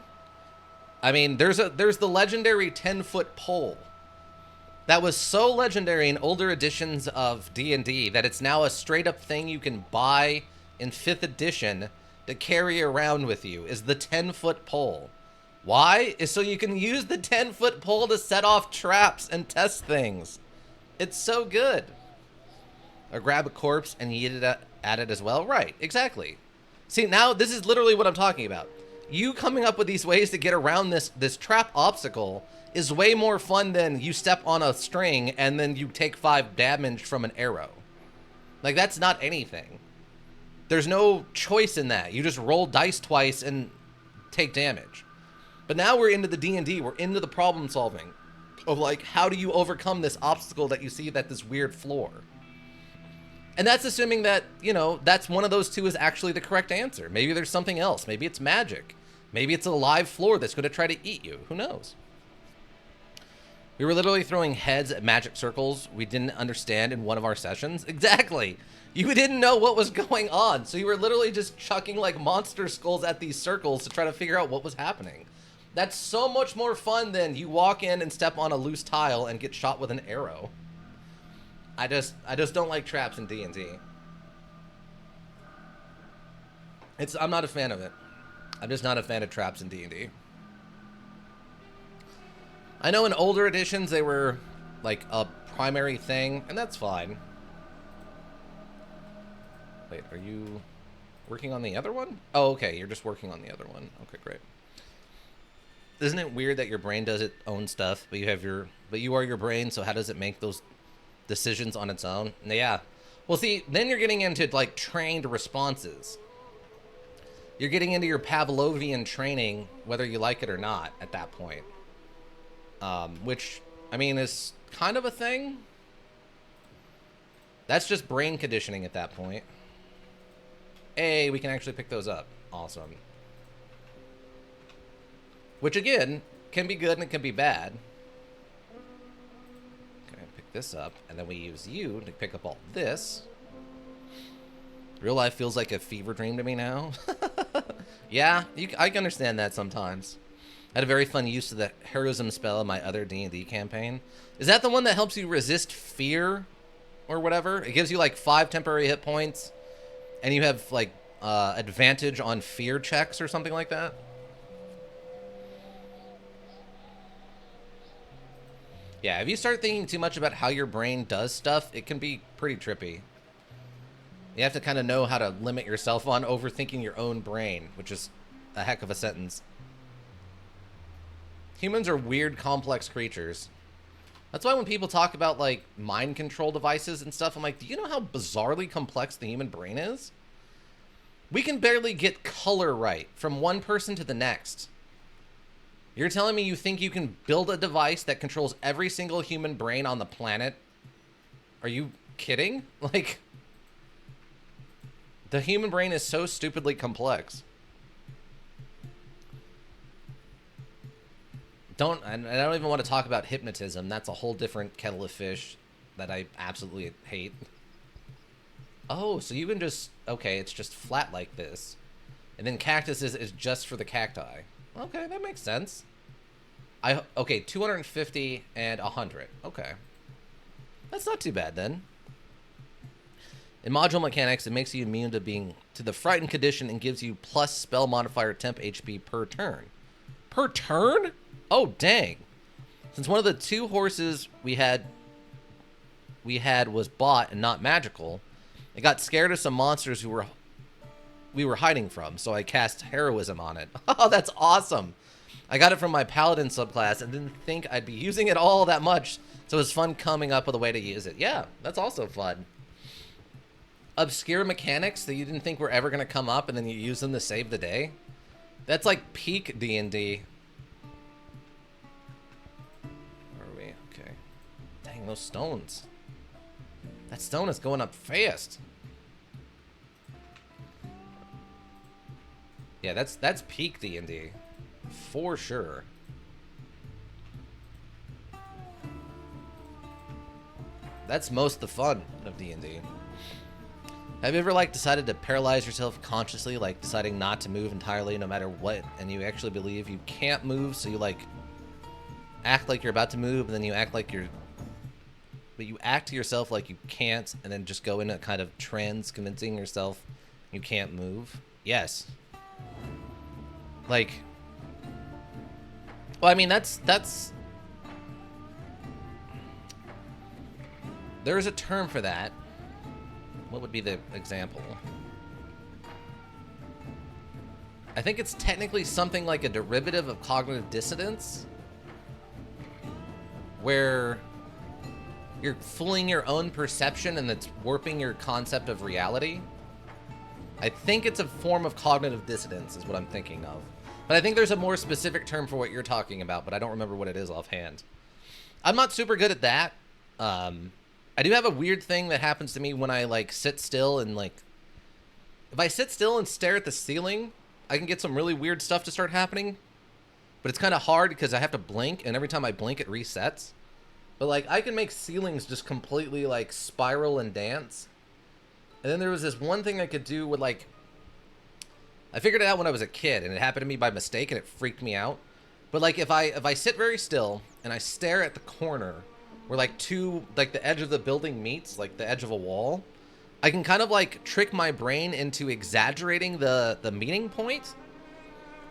I mean, there's the legendary 10-foot pole. That was so legendary in older editions of D&D that it's now a straight-up thing you can buy in 5th edition to carry around with you, is the 10-foot pole. Why? Is so you can use the 10-foot pole to set off traps and test things. It's so good. Or grab a corpse and eat it at it as well. Right, exactly. See, now this is literally what I'm talking about. You coming up with these ways to get around this trap obstacle is way more fun than you step on a string and then you take 5 damage from an arrow. Like, that's not anything. There's no choice in that. You just roll dice twice and take damage. But now we're into the D&D. We're into the problem solving of, like, how do you overcome this obstacle that you see at this weird floor? And that's assuming that, you know, that's one of those two is actually the correct answer. Maybe there's something else. Maybe it's magic. Maybe it's a live floor that's going to try to eat you. Who knows? We were literally throwing heads at magic circles we didn't understand in one of our sessions. Exactly. You didn't know what was going on. So you were literally just chucking like monster skulls at these circles to try to figure out what was happening. That's so much more fun than you walk in and step on a loose tile and get shot with an arrow. I just don't like traps in D&D. I'm not a fan of it. I'm just not a fan of traps in D&D. I know in older editions they were like a primary thing, and that's fine. Wait, are you working on the other one? Oh, okay, you're just working on the other one. Okay, great. Isn't it weird that your brain does its own stuff, but you are your brain, so how does it make those decisions on its own? Yeah. Well, see, then you're getting into like trained responses. You're getting into your Pavlovian training, whether you like it or not, at that point. Which, I mean, is kind of a thing. That's just brain conditioning at that point. Hey, we can actually pick those up. Awesome. Which, again, can be good and it can be bad. Okay, pick this up, and then we use you to pick up all this. Real life feels like a fever dream to me now. Yeah, I can understand that sometimes. I had a very fun use of the heroism spell in my other D&D campaign. Is that the one that helps you resist fear or whatever? It gives you like 5 temporary hit points, and you have like advantage on fear checks or something like that. Yeah, if you start thinking too much about how your brain does stuff, it can be pretty trippy. You have to kind of know how to limit yourself on overthinking your own brain, which is a heck of a sentence. Humans are weird, complex creatures. That's why when people talk about, like, mind control devices and stuff, I'm like, do you know how bizarrely complex the human brain is? We can barely get color right from one person to the next. You're telling me you think you can build a device that controls every single human brain on the planet? Are you kidding? Like, the human brain is so stupidly complex. I don't even want to talk about hypnotism. That's a whole different kettle of fish that I absolutely hate. Oh, so you can just... Okay, it's just flat like this. And then cactuses is just for the cacti. Okay, that makes sense. Okay, 250 and 100. Okay. That's not too bad, then. In module mechanics, it makes you immune to the frightened condition and gives you plus spell modifier temp HP per turn. Per turn? Oh, dang. Since one of the 2 horses we had was bought and not magical, I got scared of some monsters we were hiding from, so I cast heroism on it. Oh, that's awesome. I got it from my paladin subclass and didn't think I'd be using it all that much, so it was fun coming up with a way to use it. Yeah, that's also fun. Obscure mechanics that you didn't think were ever going to come up and then you use them to save the day. That's like peak D&D. Where are we? Okay. Dang, those stones. That stone is going up fast. Yeah, that's peak D&D. For sure. That's most the fun of D&D. Have you ever, like, decided to paralyze yourself consciously, like deciding not to move entirely no matter what, and you actually believe you can't move, so you, like, act like you're about to move, and then you act like you're... But you act to yourself like you can't, and then just go in a kind of trance, convincing yourself you can't move? Yes. Like... Well, I mean, that's... There's a term for that. What would be the example? I think it's technically something like a derivative of cognitive dissonance, where you're fooling your own perception and it's warping your concept of reality. I think it's a form of cognitive dissonance is what I'm thinking of. But I think there's a more specific term for what you're talking about, but I don't remember what it is offhand. I'm not super good at that. I do have a weird thing that happens to me when I, like, sit still and, like... If I sit still and stare at the ceiling, I can get some really weird stuff to start happening. But it's kind of hard because I have to blink, and every time I blink, it resets. But, like, I can make ceilings just completely, like, spiral and dance. And then there was this one thing I could do with, like... I figured it out when I was a kid, and it happened to me by mistake, and it freaked me out. But, like, if I sit very still, and I stare at the corner... where, like, the edge of the building meets, like, the edge of a wall, I can kind of, like, trick my brain into exaggerating the meeting point.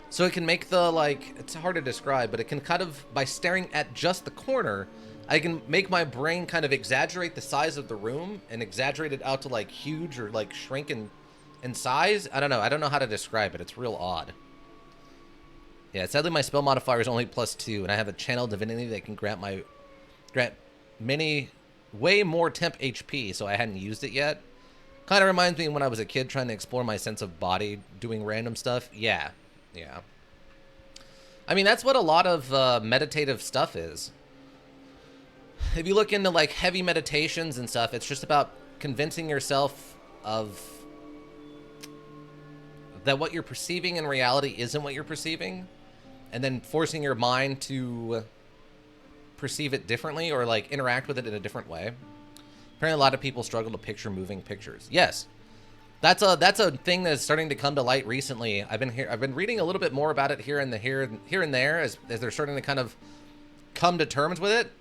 So it can make the, like, it's hard to describe, but it can kind of, by staring at just the corner, I can make my brain kind of exaggerate the size of the room and exaggerate it out to, like, huge or, like, shrink in size. I don't know. I don't know how to describe it. It's real odd. Yeah, sadly, my spell modifier is only +2, and I have a channel divinity that can grant way more temp HP, so I hadn't used it yet. Kind of reminds me when I was a kid trying to explore my sense of body, doing random stuff. Yeah. I mean, that's what a lot of meditative stuff is. If you look into, like, heavy meditations and stuff, it's just about convincing yourself of that what you're perceiving in reality isn't what you're perceiving, and then forcing your mind to perceive it differently or, like, interact with it in a different way. Apparently a lot of people struggle to picture moving pictures. Yes, that's a thing that is starting to come to light recently. I've been reading a little bit more about it here and there as they're starting to kind of come to terms with it.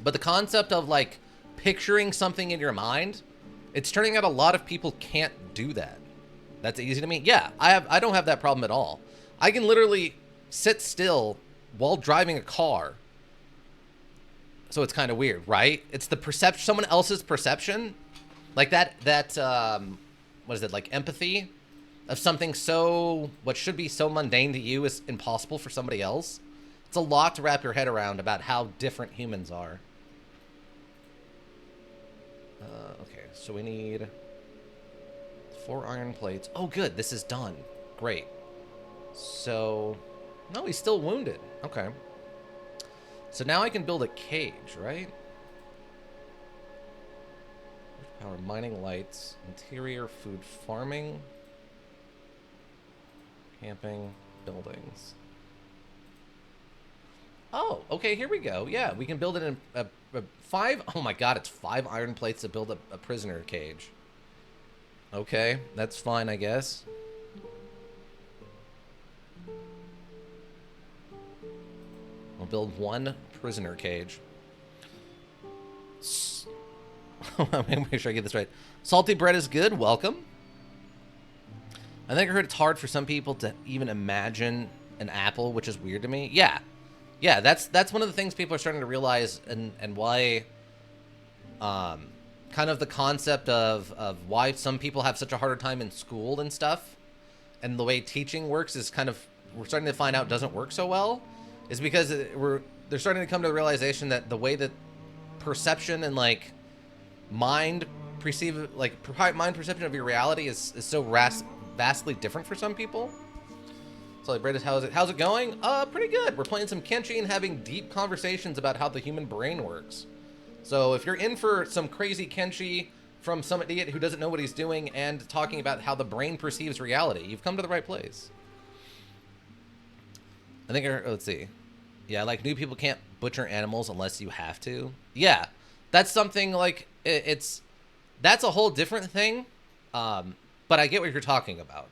But the concept of, like, picturing something in your mind, it's turning out a lot of people can't do that. That's easy to me. Yeah, I don't have that problem at all. I can literally sit still while driving a car. So it's kind of weird, right? It's the perception, someone else's perception, like that what is it, like empathy of something so, what should be so mundane to you is impossible for somebody else. It's a lot to wrap your head around about how different humans are. Okay, so we need 4 iron plates. Oh, good, this is done. Great. So, no, he's still wounded. Okay. So now I can build a cage, right? Power mining lights, interior food farming, camping, buildings. Oh, okay, here we go. Yeah, we can build it in a 5. Oh my god, it's 5 iron plates to build a prisoner cage. Okay, that's fine, I guess. We'll build 1 prisoner cage. Let me make sure I get this right. Salty bread is good. Welcome. I think I heard it's hard for some people to even imagine an apple, which is weird to me. Yeah. Yeah, that's one of the things people are starting to realize, and why kind of the concept of why some people have such a harder time in school and stuff, and the way teaching works is kind of, we're starting to find out doesn't work so well, is because they're starting to come to the realization that the way that perception and, like, mind perception of your reality is so vastly different for some people. Celebrated, how's it going? Pretty good. We're playing some Kenshi and having deep conversations about how the human brain works. So if you're in for some crazy Kenshi from some idiot who doesn't know what he's doing and talking about how the brain perceives reality, you've come to the right place. I think, let's see. Yeah, like new people can't butcher animals unless you have to. Yeah, that's something like, that's a whole different thing. But I get what you're talking about.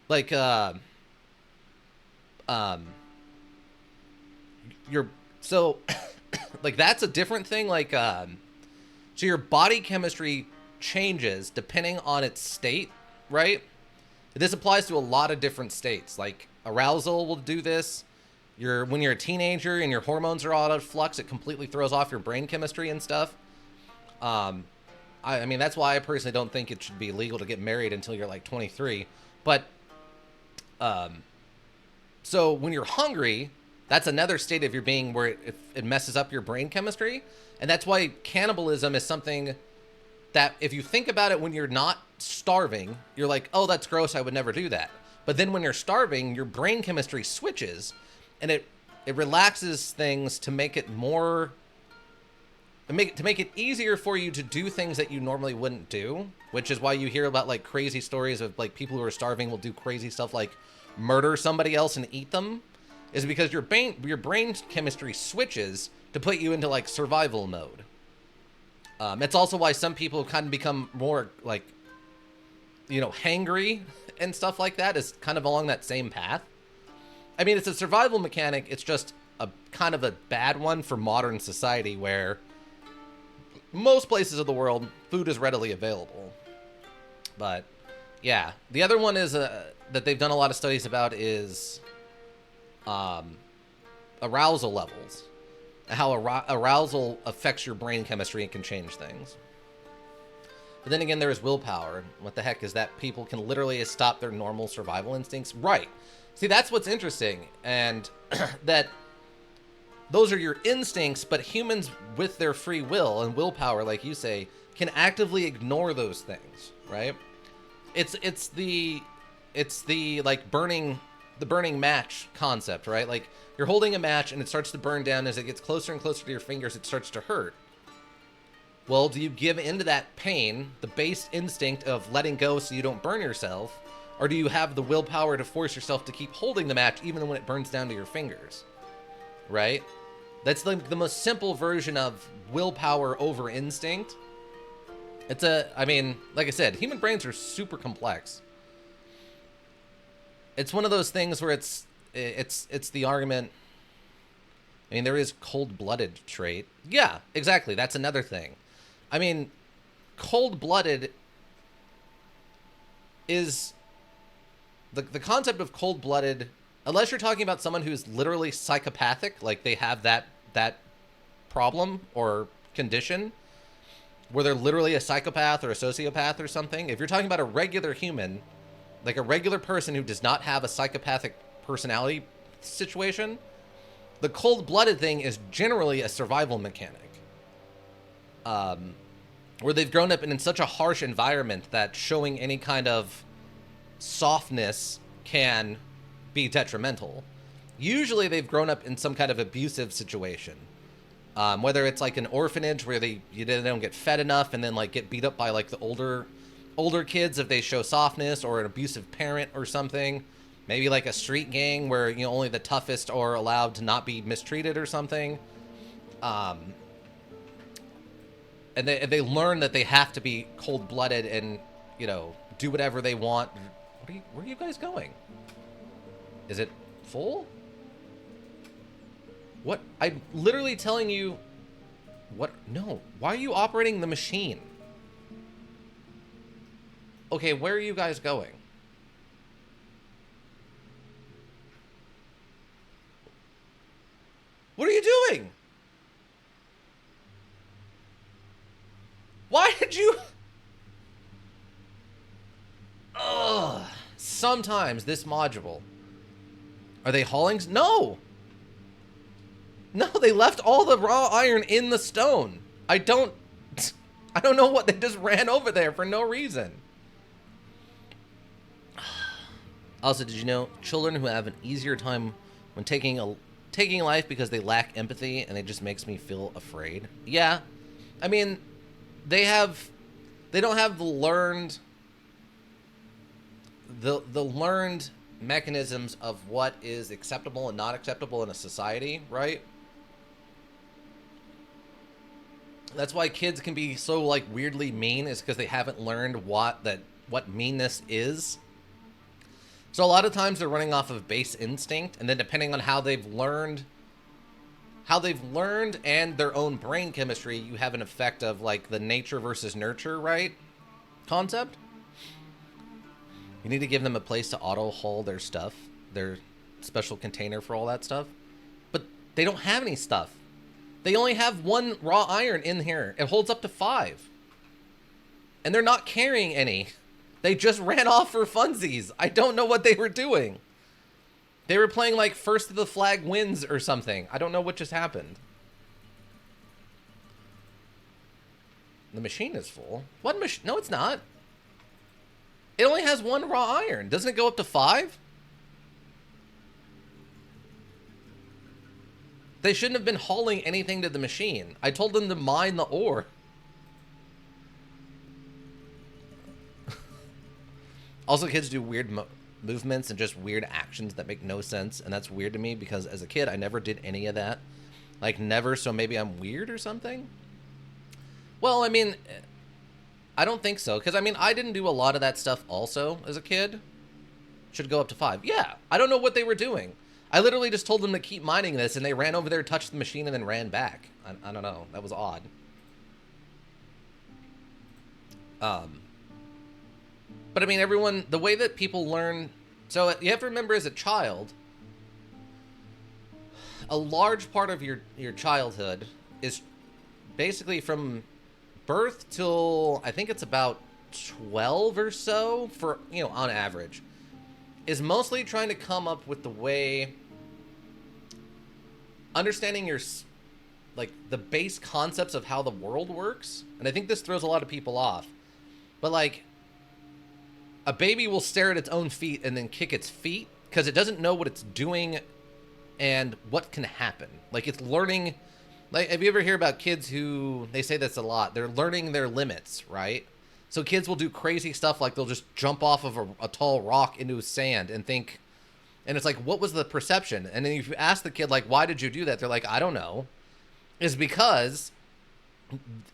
Like, like that's a different thing. Like, so your body chemistry changes depending on its state, right? This applies to a lot of different states. Like arousal will do this. When you're a teenager and your hormones are all out of flux, it completely throws off your brain chemistry and stuff. I mean, that's why I personally don't think it should be illegal to get married until you're like 23. But, so when you're hungry, that's another state of your being where it messes up your brain chemistry. And that's why cannibalism is something that if you think about it when you're not starving, you're like, oh, that's gross, I would never do that. But then when you're starving, your brain chemistry switches and it relaxes things to make it more, to make it easier for you to do things that you normally wouldn't do, which is why you hear about like crazy stories of like people who are starving will do crazy stuff like murder somebody else and eat them, is because your brain chemistry switches to put you into like survival mode. It's also why some people kind of become more like, you know, hangry and stuff like that, is kind of along that same path. I mean, it's a survival mechanic. It's just a kind of a bad one for modern society where most places of the world, food is readily available. But yeah, the other one is that they've done a lot of studies about is arousal levels. How arousal affects your brain chemistry and can change things. But then again, there is willpower. What the heck is that? People can literally stop their normal survival instincts. Right. See, that's what's interesting. And that those are your instincts, but humans with their free will and willpower, like you say, can actively ignore those things, right? It's the like the burning match concept, right? Like you're holding a match and it starts to burn down. As it gets closer and closer to your fingers, it starts to hurt. Well, do you give into that pain, the base instinct of letting go so you don't burn yourself, or do you have the willpower to force yourself to keep holding the match even when it burns down to your fingers, right? That's the most simple version of willpower over instinct. I mean, like I said, human brains are super complex. It's one of those things where it's the argument. I mean, there is cold-blooded trait. Yeah, exactly. That's another thing. I mean, cold-blooded is the concept of cold-blooded, unless you're talking about someone who's literally psychopathic, like they have that problem or condition where they're literally a psychopath or a sociopath or something. If you're talking about a regular human, like a regular person who does not have a psychopathic personality situation, the cold-blooded thing is generally a survival mechanic. Where they've grown up in such a harsh environment that showing any kind of softness can be detrimental. Usually they've grown up in some kind of abusive situation. Whether it's like an orphanage where they don't get fed enough and then like get beat up by like the older kids if they show softness, or an abusive parent or something. Maybe like a street gang where, you know, only the toughest are allowed to not be mistreated or something. And they learn that they have to be cold-blooded and, you know, do whatever they want. Where are you guys going? Is it full? What? I'm literally telling you... What? No. Why are you operating the machine? Okay, where are you guys going? What are you doing? Why did you... Ugh. Sometimes this module... Are they hauling... No! No, they left all the raw iron in the stone. I don't know what, they just ran over there for no reason. Also, did you know children who have an easier time when taking life because they lack empathy, and it just makes me feel afraid? Yeah, I mean, they have they don't have the learned mechanisms of what is acceptable and not acceptable in a society, right? That's why kids can be so like weirdly mean, is because they haven't learned what meanness is. So a lot of times they're running off of base instinct, and then depending on how they've learned and their own brain chemistry, you have an effect of like the nature versus nurture, right? Concept. You need to give them a place to auto haul their stuff, their special container for all that stuff. But they don't have any stuff. They only have one raw iron in here. It holds up to 5. And they're not carrying any. They just ran off for funsies. I don't know what they were doing. They were playing like first of the flag wins or something. I don't know what just happened. The machine is full. What machine? No, it's not. It only has one raw iron. Doesn't it go up to 5? They shouldn't have been hauling anything to the machine. I told them to mine the ore. Also, kids do weird movements and just weird actions that make no sense. And that's weird to me because as a kid, I never did any of that. Like, never, so maybe I'm weird or something? Well, I mean, I don't think so. Because, I mean, I didn't do a lot of that stuff also as a kid. Should go up to 5. Yeah, I don't know what they were doing. I literally just told them to keep mining this, and they ran over there, touched the machine, and then ran back. I don't know. That was odd. But I mean, everyone, the way that people learn, so you have to remember as a child, a large part of your childhood is basically from birth till, I think it's about 12 or so, for, you know, on average, is mostly trying to come up with the way, understanding your, like, the base concepts of how the world works. And I think this throws a lot of people off. But, like, a baby will stare at its own feet and then kick its feet because it doesn't know what it's doing and what can happen. Like, it's learning. Like, have you ever hear about kids who, they say this a lot, they're learning their limits, right? So kids will do crazy stuff like they'll just jump off of a tall rock into sand and think, and it's like, what was the perception? And then if you ask the kid, like, why did you do that? They're like, I don't know. It's because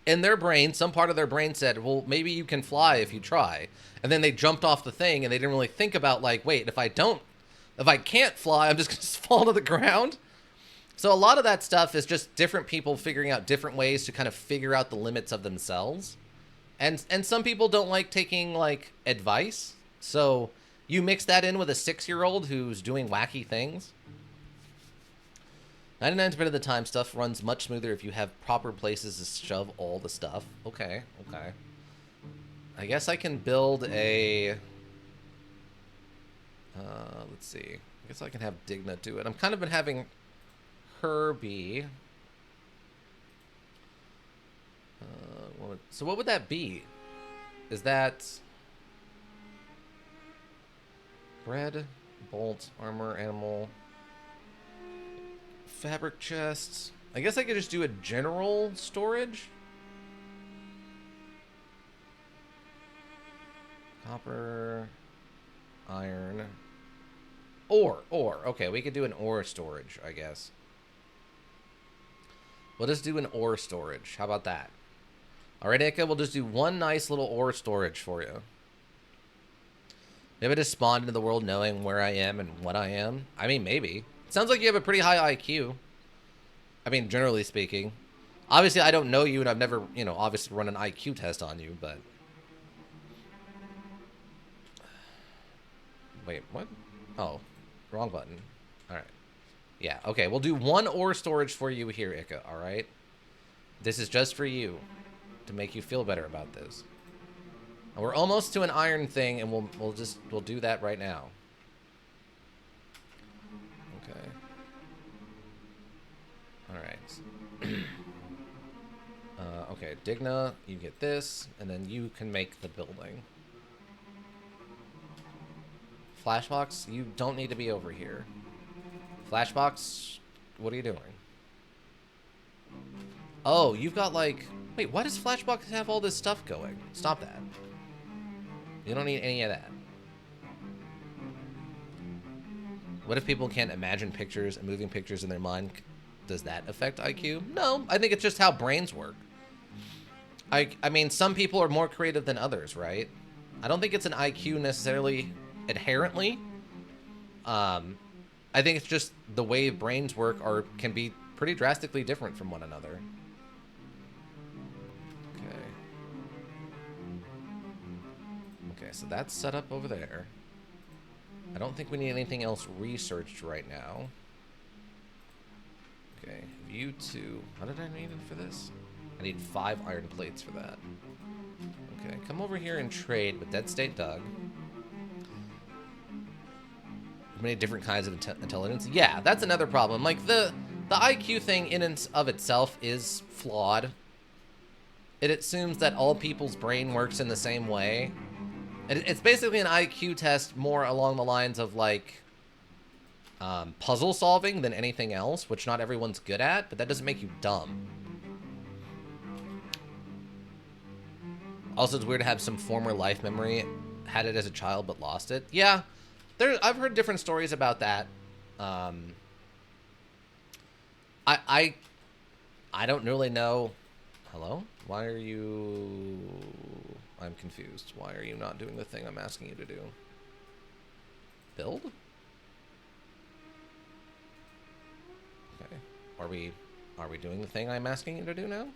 in their brain, some part of their brain said, well, maybe you can fly if you try. And then they jumped off the thing and they didn't really think about, like, wait, if I can't fly, I'm just going to fall to the ground. So a lot of that stuff is just different people figuring out different ways to kind of figure out the limits of themselves. And some people don't like taking, like, advice. So you mix that in with a 6-year-old who's doing wacky things. 99% of the time, stuff runs much smoother if you have proper places to shove all the stuff. Okay. I guess I can build a... let's see. I guess I can have Digna do it. I'm kind of been having her be... so what would that be? Is that... bread, bolt, armor, animal... fabric chests. I guess I could just do a general storage. Copper, iron, ore. Okay, we could do an ore storage, I guess. We'll just do an ore storage. How about that? All right, Ika, we'll just do one nice little ore storage for you. Maybe I just spawned into the world knowing where I am and what I am. I mean, maybe. Sounds like you have a pretty high IQ. I mean, generally speaking. Obviously, I don't know you, and I've never, you know, obviously run an IQ test on you, but... Wait, what? Oh, wrong button. All right. Yeah, okay, we'll do one ore storage for you here, Ika, all right? This is just for you, to make you feel better about this. And we're almost to an iron thing, and we'll do that right now. Okay. All right. Okay, Digna, you get this, and then you can make the building. Flashbox, you don't need to be over here. Flashbox, what are you doing? Oh, you've got like... Wait, why does Flashbox have all this stuff going? Stop that. You don't need any of that. What if people can't imagine pictures and moving pictures in their mind? Does that affect IQ? No, I think it's just how brains work. I mean, some people are more creative than others, right? I don't think it's an IQ necessarily inherently. I think it's just the way brains work can be pretty drastically different from one another. Okay. Okay, so that's set up over there. I don't think we need anything else researched right now. Okay, view 2. What did I need for this? I need 5 iron plates for that. Okay, come over here and trade with Dead State Doug. Many different kinds of intelligence. Yeah, that's another problem. Like, the IQ thing in and of itself is flawed. It assumes that all people's brain works in the same way. It's basically an IQ test more along the lines of, like, puzzle solving than anything else, which not everyone's good at, but that doesn't make you dumb. Also, it's weird to have some former life memory, had it as a child but lost it. Yeah, I've heard different stories about that. I don't really know. Hello? Why are you... I'm confused. Why are you not doing the thing I'm asking you to do? Build? Okay. Are we doing the thing I'm asking you to do now?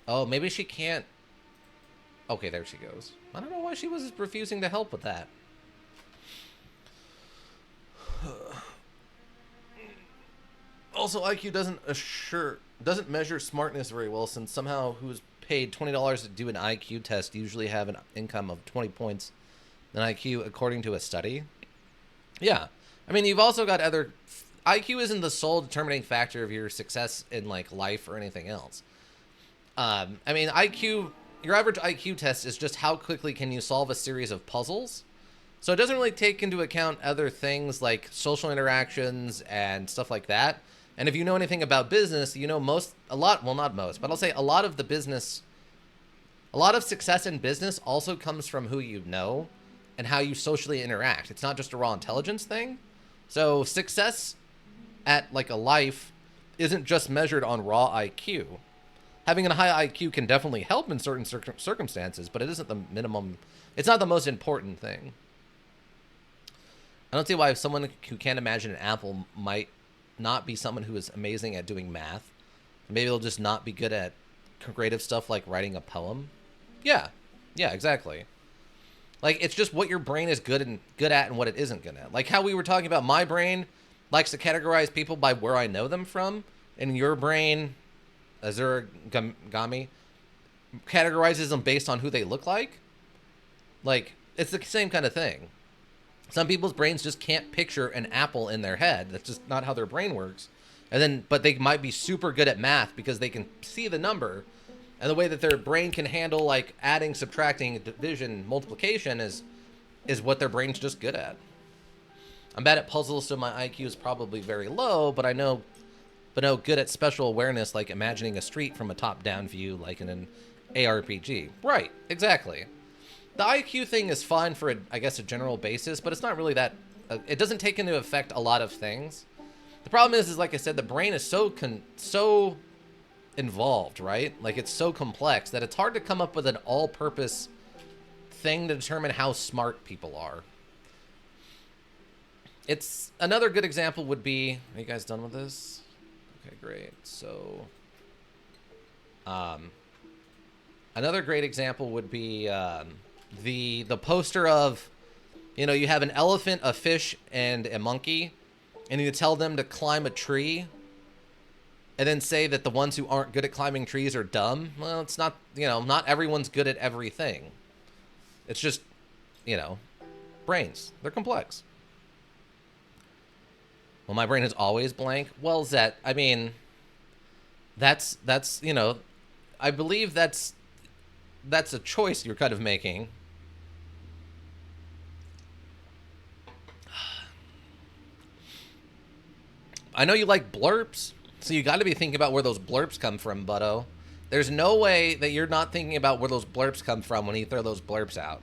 Oh, maybe she can't. Okay, there she goes. I don't know why she was refusing to help with that. Also, IQ doesn't measure smartness very well, since somehow who's paid $20 to do an IQ test usually have an income of 20 points in IQ, according to a study. Yeah. I mean, you've also got other... IQ isn't the sole determining factor of your success in, like, life or anything else. I mean, your average IQ test is just how quickly can you solve a series of puzzles. So it doesn't really take into account other things like social interactions and stuff like that. And if you know anything about business, you know a lot of success in business also comes from who you know and how you socially interact. It's not just a raw intelligence thing. So success at like a life isn't just measured on raw IQ. Having a high IQ can definitely help in certain circumstances, but it isn't the minimum. It's not the most important thing. I don't see why someone who can't imagine an apple might not be someone who is amazing at doing math. Maybe they'll just not be good at creative stuff like writing a poem. Yeah, exactly. Like, it's just what your brain is good at and what it isn't good at. Like how we were talking about, my brain likes to categorize people by where I know them from, and your brain, Azura Gami, categorizes them based on who they look like. Like, it's the same kind of thing. Some people's brains just can't picture an apple in their head. That's just not how their brain works. But they might be super good at math because they can see the number, and the way that their brain can handle, like, adding, subtracting, division, multiplication is what their brain's just good at. I'm bad at puzzles, so my IQ is probably very low, but I know good at special awareness, like imagining a street from a top-down view, like in an ARPG. Right, exactly. The IQ thing is fine for, I guess, a general basis, but it's not really that... it doesn't take into effect a lot of things. The problem is like I said, the brain is so involved, right? Like, it's so complex that it's hard to come up with an all-purpose thing to determine how smart people are. It's... Another good example would be... Are you guys done with this? Okay, great. So... another great example would be... the poster of, you know, you have an elephant, a fish, and a monkey, and you tell them to climb a tree, and then say that the ones who aren't good at climbing trees are dumb. Well, it's not, you know, not everyone's good at everything. It's just, you know, brains. They're complex. Well, my brain is always blank. Well, Zet, I mean, that's, you know, I believe that's a choice you're kind of making. I know you like blurps, so you got to be thinking about where those blurps come from, buddo. There's no way that you're not thinking about where those blurps come from when you throw those blurps out.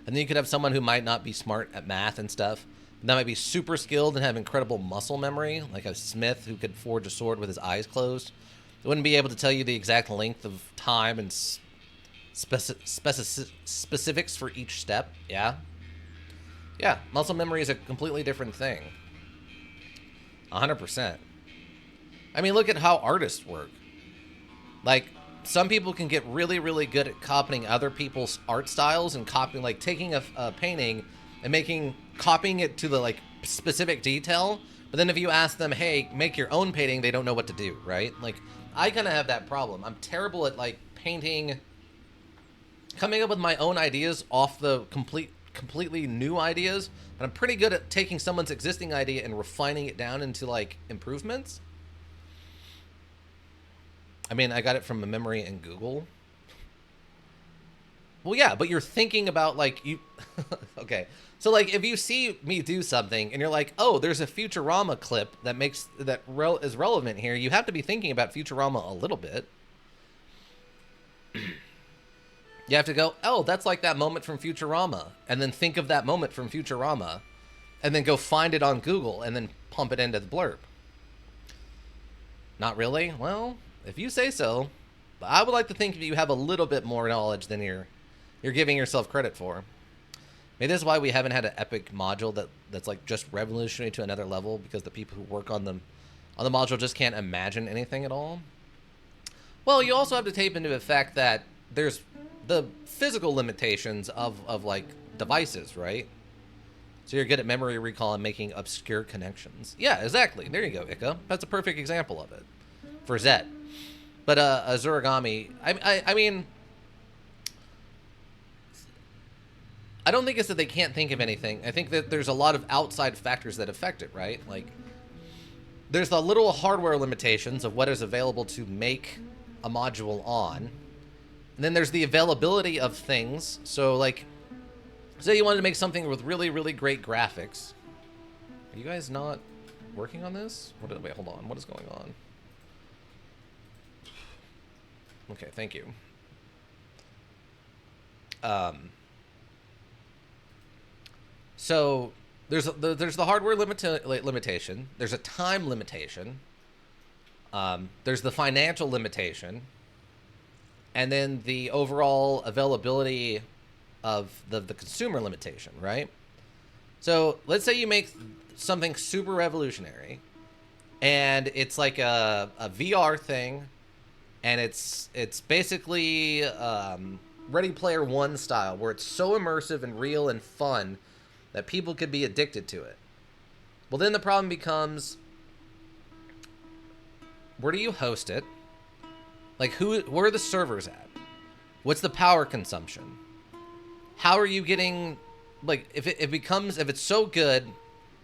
And then you could have someone who might not be smart at math and stuff, that might be super skilled and have incredible muscle memory, like a smith who could forge a sword with his eyes closed. They wouldn't be able to tell you the exact length of time and specifics for each step. Yeah. Yeah, muscle memory is a completely different thing. 100%. I mean, look at how artists work. Like, some people can get really, really good at copying other people's art styles and copying, like, taking a painting and copying it to the, like, specific detail. But then if you ask them, hey, make your own painting, they don't know what to do, right? Like, I kind of have that problem. I'm terrible at, like, coming up with my own ideas off the completely new ideas. But I'm pretty good at taking someone's existing idea and refining it down into, like, improvements. I mean, I got it from a memory in Google. Well, yeah, but you're thinking about, like, you... Okay. So, like, if you see me do something and you're like, oh, there's a Futurama clip that is relevant here, you have to be thinking about Futurama a little bit. You have to go, oh, that's like that moment from Futurama. And then think of that moment from Futurama. And then go find it on Google and then pump it into the blurb. Not really? Well... If you say so, but I would like to think you have a little bit more knowledge than you're giving yourself credit for. Maybe this is why we haven't had an epic module that's like just revolutionary to another level, because the people who work on the module just can't imagine anything at all. Well, you also have to tape into the fact that there's the physical limitations of like devices, right? So you're good at memory recall and making obscure connections. Yeah, exactly. There you go, Ika. That's a perfect example of it for Zet. But a Zurigami, I mean, I don't think it's that they can't think of anything. I think that there's a lot of outside factors that affect it, right? Like, there's the little hardware limitations of what is available to make a module on. And then there's the availability of things. So, like, say you wanted to make something with really, really great graphics. Are you guys not working on this? Wait, hold on. What is going on? Okay, thank you. So there's the hardware limitation. There's a time limitation. There's the financial limitation, and then the overall availability of the consumer limitation, right? So let's say you make something super revolutionary, and it's like a VR thing. And it's basically Ready Player One style, where it's so immersive and real and fun that people could be addicted to it. Well, then the problem becomes, where do you host it? Like, where are the servers at? What's the power consumption? How are you getting, like, if it's so good,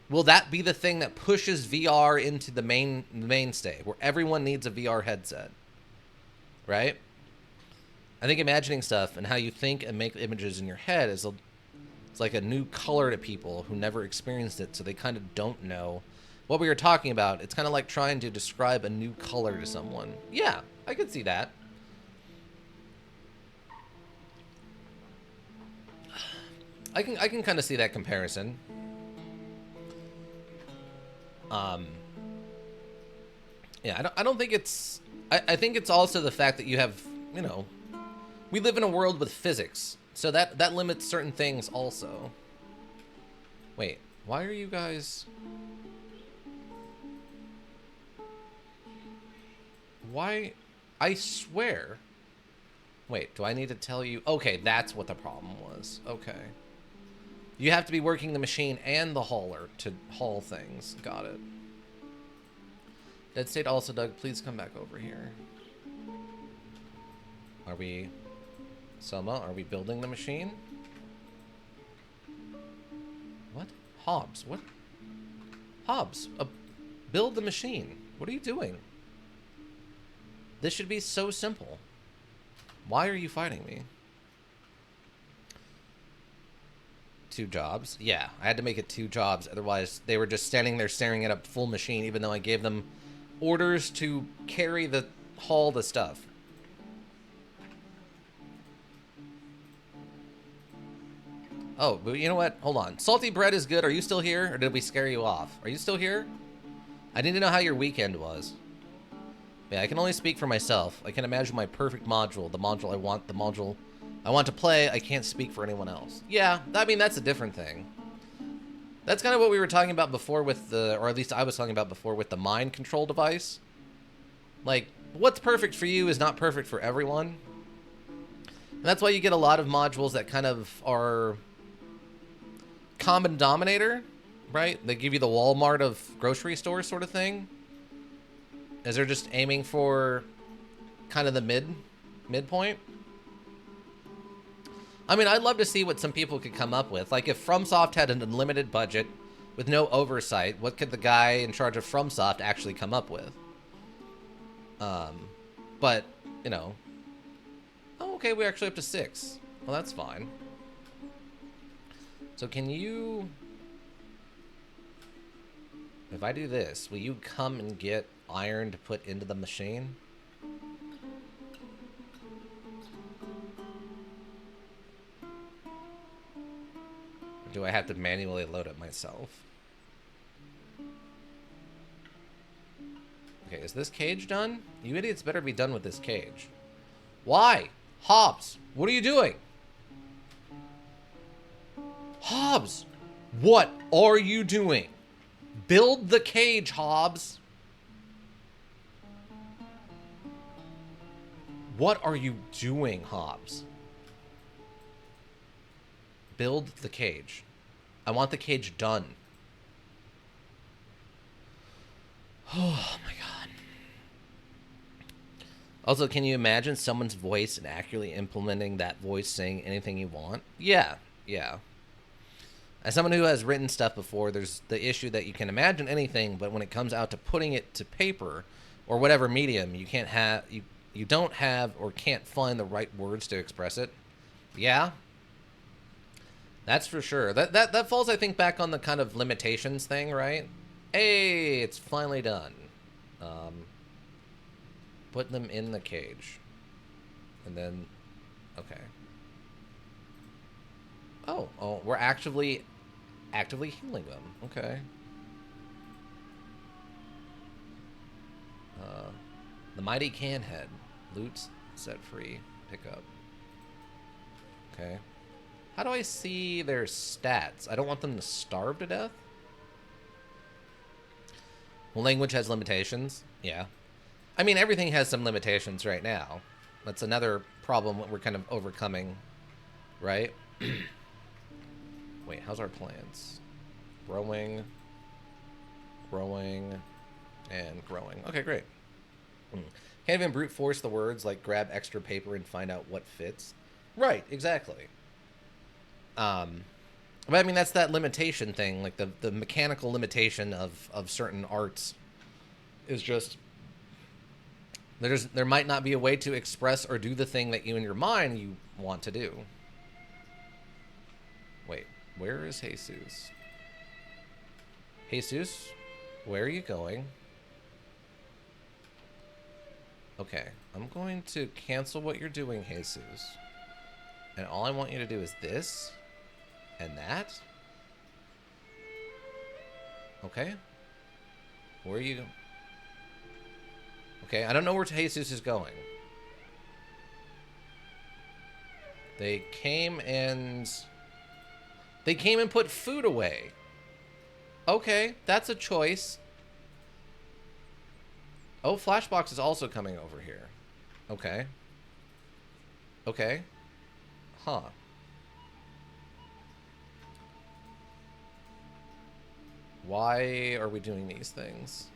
will that be the thing that pushes VR into the mainstay, where everyone needs a VR headset? Right? I think imagining stuff and how you think and make images in your head it's like a new color to people who never experienced it, so they kind of don't know what we were talking about. It's kind of like trying to describe a new color to someone. Yeah, I could see that. I can kind of see that comparison. Yeah, I don't think it's... I think it's also the fact that you have, you know, we live in a world with physics, so that limits certain things also. Wait, why are you guys... Why? I swear. Wait, do I need to tell you? Okay, that's what the problem was. Okay. You have to be working the machine and the hauler to haul things. Got it. Dead State also, Doug, please come back over here. Are we... Selma, are we building the machine? What? Hobbs, what? Hobbs, build the machine. What are you doing? This should be so simple. Why are you fighting me? 2 jobs. Yeah, I had to make it 2 jobs. Otherwise, they were just standing there staring at a full machine, even though I gave them orders to haul the stuff. Oh, but you know what? Hold on. Salty bread is good. Are you still here? Or did we scare you off? Are you still here? I need to know how your weekend was. Yeah, I can only speak for myself. I can imagine my perfect module. The module I want to play. I can't speak for anyone else. Yeah, I mean, that's a different thing. That's kind of what we were talking about before with or at least I was talking about before with the mind control device. Like, what's perfect for you is not perfect for everyone. And that's why you get a lot of modules that kind of are common denominator, right? They give you the Walmart of grocery stores sort of thing. As they're just aiming for kind of the midpoint. I mean, I'd love to see what some people could come up with. Like, if FromSoft had an unlimited budget with no oversight, what could the guy in charge of FromSoft actually come up with? But, you know. Oh, okay, we're actually up to 6. Well, that's fine. So can you... If I do this, will you come and get iron to put into the machine? Or do I have to manually load it myself? Okay, is this cage done? You idiots better be done with this cage. Why? Hobbs, what are you doing? Hobbs, what are you doing? Build the cage, Hobbs. What are you doing, Hobbs? Build the cage. I want the cage done. Oh my god. Also, can you imagine someone's voice and accurately implementing that voice saying anything you want? Yeah, yeah. As someone who has written stuff before, there's the issue that you can imagine anything, but when it comes out to putting it to paper or whatever medium, you can't have you don't have or can't find the right words to express it. Yeah. That's for sure. That falls, I think, back on the kind of limitations thing, right? Hey, it's finally done. Put them in the cage. And then, okay. Oh, we're actively healing them. Okay. The mighty can head. Loot set free. Pick up. Okay. How do I see their stats? I don't want them to starve to death. Well, language has limitations. Yeah. I mean, everything has some limitations right now. That's another problem we're kind of overcoming, right? Wait, how's our plants? Growing, and growing. Okay, great. Can't even brute force the words like grab extra paper and find out what fits. Right, exactly. But I mean, that's that limitation thing, like the mechanical limitation of certain arts is just there might not be a way to express or do the thing that you in your mind you want to do. Wait, where is Jesus? Jesus, where are you going? Okay, I'm going to cancel what you're doing, Jesus. And all I want you to do is this and that. Okay. Where are you? Okay, I don't know where Jesus is going. They came and put food away. Okay, that's a choice. Oh, Flashbox is also coming over here. Okay. Okay. Huh. Why are we doing these things?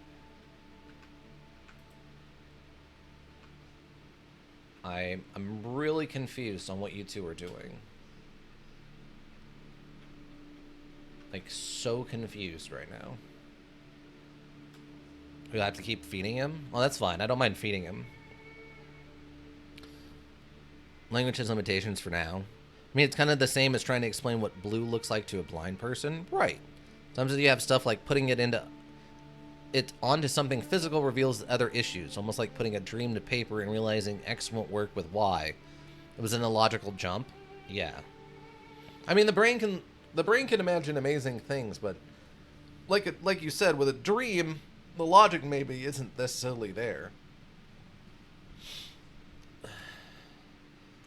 I'm really confused on what you two are doing. Like, so confused right now. We'll have to keep feeding him? Well, that's fine. I don't mind feeding him. Language has limitations for now. mean, it's kind of the same as trying to explain what blue looks like to a blind person. Right. Sometimes you have stuff like putting it onto something physical reveals other issues, almost like putting a dream to paper and realizing X won't work with Y. It was an illogical jump. Yeah. I mean, the brain can imagine amazing things, but like you said, with a dream, the logic maybe isn't necessarily there.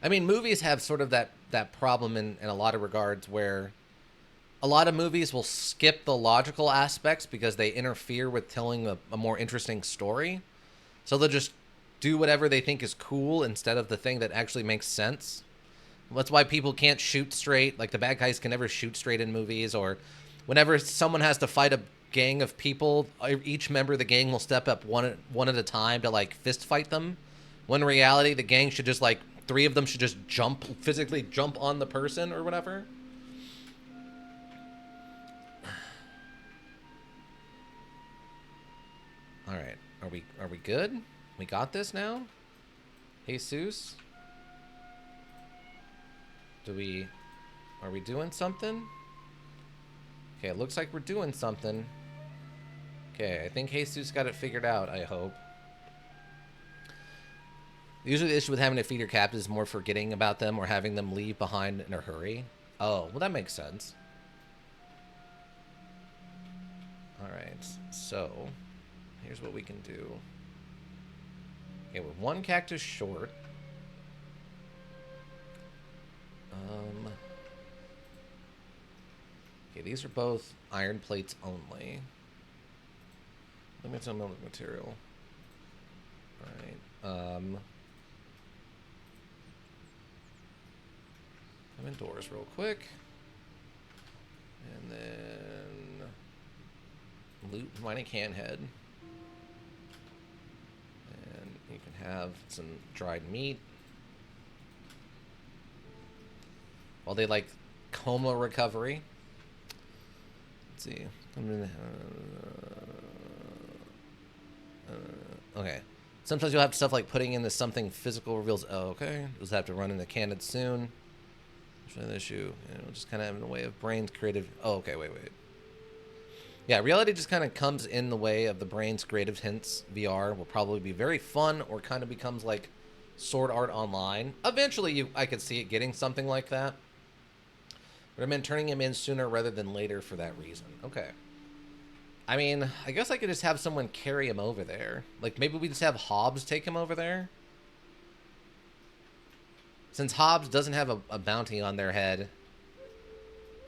I mean, movies have sort of that problem in a lot of regards where a lot of movies will skip the logical aspects because they interfere with telling a more interesting story. So they'll just do whatever they think is cool instead of the thing that actually makes sense. That's why people can't shoot straight. Like, the bad guys can never shoot straight in movies, or whenever someone has to fight a gang of people, each member of the gang will step up one at a time to, like, fist fight them. When in reality, the gang should just, like, 3 of them should just physically jump on the person or whatever. All right, are we good? We got this now? Jesus? Are we doing something? Okay, it looks like we're doing something. Okay, I think Jesus got it figured out, I hope. Usually the issue with having to feed your captives is more forgetting about them or having them leave behind in a hurry. Oh, well, that makes sense. Alright, so here's what we can do. Okay, we're 1 cactus short. Okay, these are both iron plates only. Limited amount of material. Alright, come indoors real quick. And then loot mining can head. And you can have some dried meat. While they like coma recovery. Let's see. Okay. Sometimes you'll have stuff like putting in something physical reveals. Oh, okay. You'll have to run into Candid soon. Show the issue. We'll just kind of have in the way of brain's creative. Oh, okay. Wait. Yeah, reality just kind of comes in the way of the brain's creative hints. VR will probably be very fun, or kind of becomes like Sword Art Online. Eventually, I could see it getting something like that. But I meant turning him in sooner rather than later for that reason. Okay. I mean, I guess I could just have someone carry him over there. Like, maybe we just have Hobbs take him over there. Since Hobbs doesn't have a bounty on their head,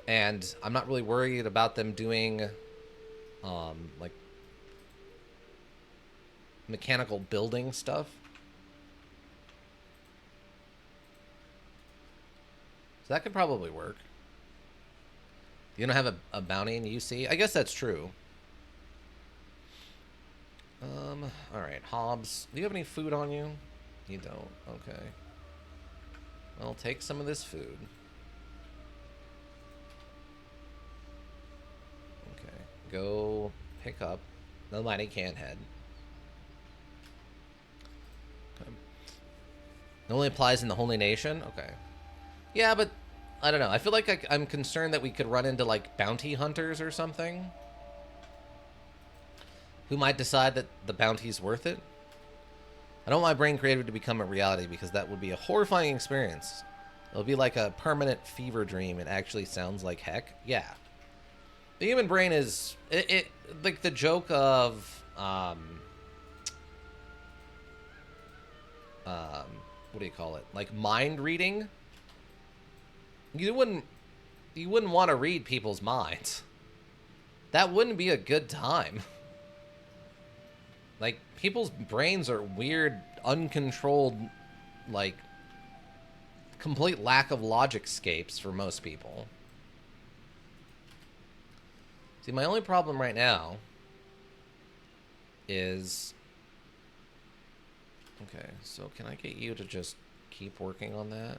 and I'm not really worried about them doing, like, mechanical building stuff. So that could probably work. You don't have a bounty in UC? I guess that's true. Alright, Hobbs. Do you have any food on you? You don't. Okay. Well, take some of this food. Okay. Go pick up the mighty can head. Okay. It only applies in the Holy Nation? Okay. Yeah, but I don't know. I feel like I'm concerned that we could run into, like, bounty hunters or something who might decide that the bounty's worth it. I don't want my brain creative to become a reality, because that would be a horrifying experience. It'll be like a permanent fever dream. It actually sounds like heck. Yeah. The human brain is... It like the joke of... what do you call it? Like mind reading? You wouldn't want to read people's minds. That wouldn't be a good time. Like, people's brains are weird, uncontrolled, like, complete lack of logic scapes for most people. See, my only problem right now is... Okay, so can I get you to just keep working on that?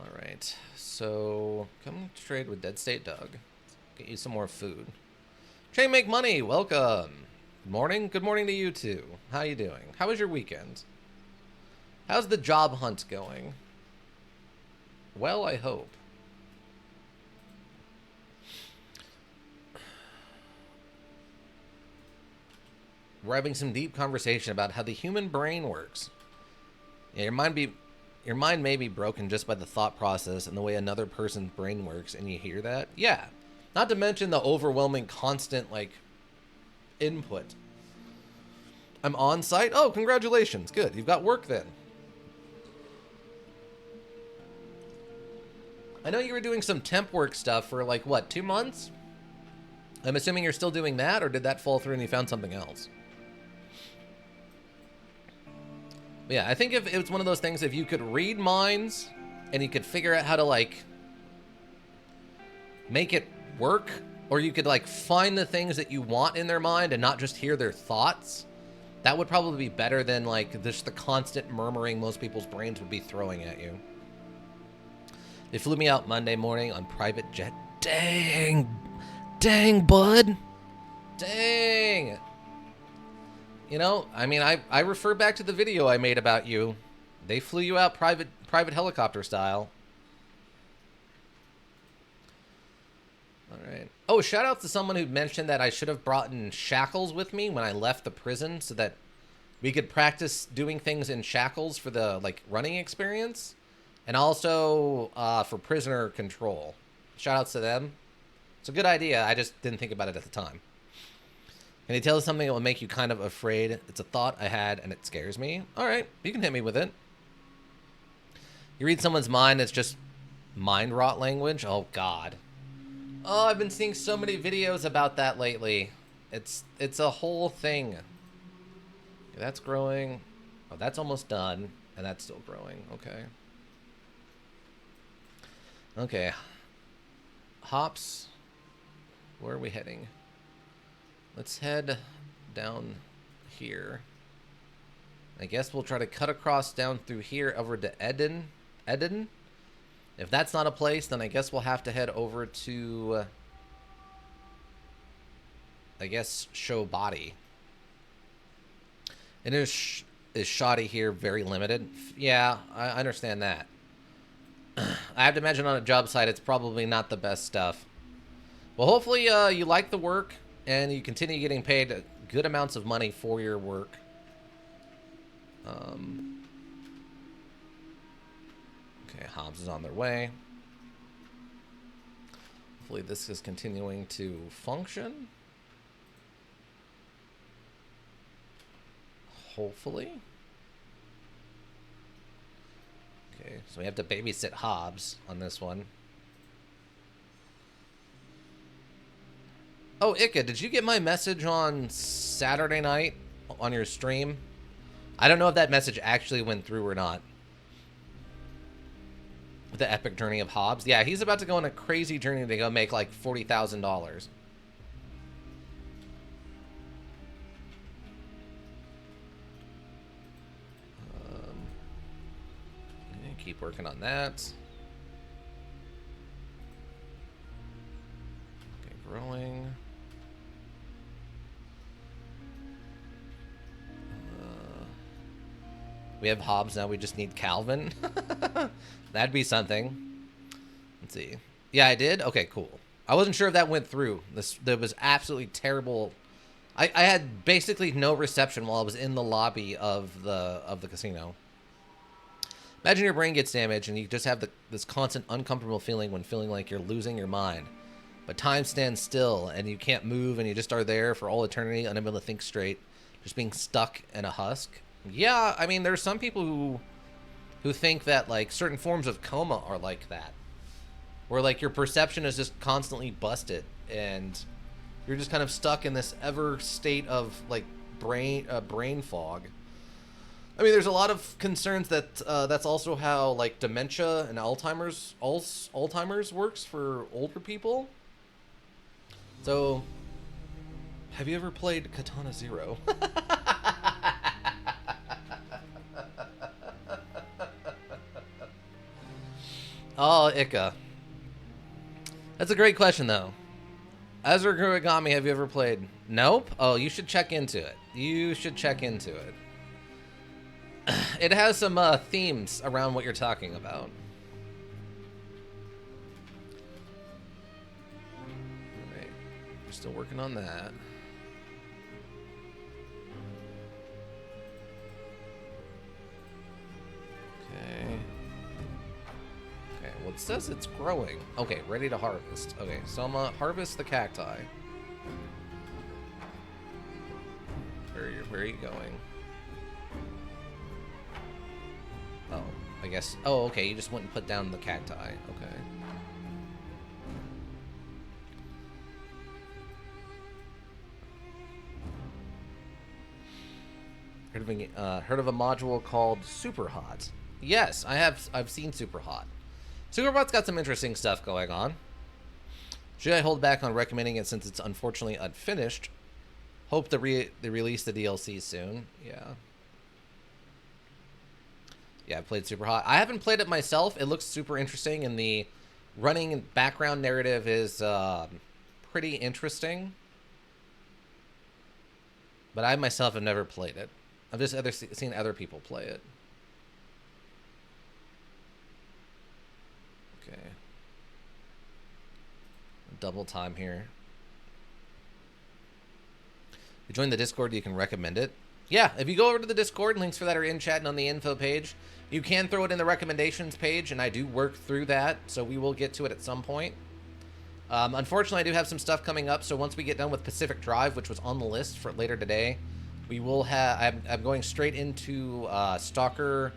Alright, so come trade with Dead State Doug. Get you some more food. Train Make Money, welcome. Good morning to you too. How you doing? How was your weekend? How's the job hunt going? Well, I hope. We're having some deep conversation about how the human brain works. Yeah, your mind may be broken just by the thought process and the way another person's brain works, and you hear that? Yeah. Not to mention the overwhelming constant, like, input. I'm on site? Oh, congratulations. Good. You've got work then. I know you were doing some temp work stuff for, like, what, 2 months? I'm assuming you're still doing that, or did that fall through and you found something else? But yeah, I think if it was one of those things, if you could read minds and you could figure out how to, like, make it work, or you could, like, find the things that you want in their mind and not just hear their thoughts, that would probably be better than, like, just the constant murmuring most people's brains would be throwing at you. They flew me out Monday morning on private jet. Dang, bud. Dang. You know, I mean, I refer back to the video I made about you. They flew you out private helicopter style. All right. Oh, shout out to someone who mentioned that I should have brought in shackles with me when I left the prison so that we could practice doing things in shackles for the, like, running experience. And also for prisoner control. Shout outs to them. It's a good idea. I just didn't think about it at the time. Can you tell us something that will make you kind of afraid? It's a thought I had and it scares me. All right, you can hit me with it. You read someone's mind, it's just mind rot language. Oh, God. Oh, I've been seeing so many videos about that lately. It's a whole thing. Okay, that's growing. Oh, that's almost done. And that's still growing. Okay. Okay. Hops. Where are we heading? Let's head down here. I guess we'll try to cut across down through here over to Eden. If that's not a place, then I guess we'll have to head over to, I guess, Show Body. And is shoddy here very limited? Yeah, I understand that. I have to imagine on a job site, it's probably not the best stuff. Well, hopefully you like the work and you continue getting paid good amounts of money for your work. Okay, Hobbs is on their way. Hopefully this is continuing to function. Hopefully. Okay, so we have to babysit Hobbs on this one. Oh, Ika, did you get my message on Saturday night on your stream? I don't know if that message actually went through or not. The epic journey of Hobbs. Yeah, he's about to go on a crazy journey to go make like $40,000. Keep working on that. Okay, growing. We have Hobbs now. We just need Calvin. That'd be something. Let's see. Yeah, I did. Okay, cool. I wasn't sure if that went through. There was absolutely terrible. I had basically no reception while I was in the lobby of the casino. Imagine your brain gets damaged and you just have this constant uncomfortable feeling when feeling like you're losing your mind. But time stands still and you can't move and you just are there for all eternity, unable to think straight, just being stuck in a husk. Yeah, I mean, there's some people who think that, like, certain forms of coma are like that. Where, like, your perception is just constantly busted and you're just kind of stuck in this ever state of, like, brain fog. I mean, there's a lot of concerns that that's also how, like, dementia and Alzheimer's works for older people. So, have you ever played Katana Zero? Oh, Ika. That's a great question, though. Azure Kurigami, have you ever played? Nope? Oh, you should check into it. You should check into it. it has some themes around what you're talking about. Alright. We're still working on that. Okay. Okay, well it says it's growing. Okay, ready to harvest. Okay, so I'm gonna harvest the cacti. Where are you going? Oh, I guess. Oh, okay, you just went and put down the cacti. Okay. Heard of a module called Super Hot? Yes, I have. I've seen Super Hot. Super Hot's got some interesting stuff going on. Should I hold back on recommending it since it's unfortunately unfinished? Hope they release the DLC soon. Yeah. Yeah, I've played Super Hot. I haven't played it myself. It looks super interesting, and the running background narrative is pretty interesting. But I myself have never played it. I've just seen other people play it. Okay. Double time here. You join the Discord, you can recommend it. Yeah, if you go over to the Discord, links for that are in chat and on the info page. You can throw it in the recommendations page, and I do work through that, so we will get to it at some point. Unfortunately, I do have some stuff coming up, so once we get done with Pacific Drive, which was on the list for later today, we will have... I'm going straight into Stalker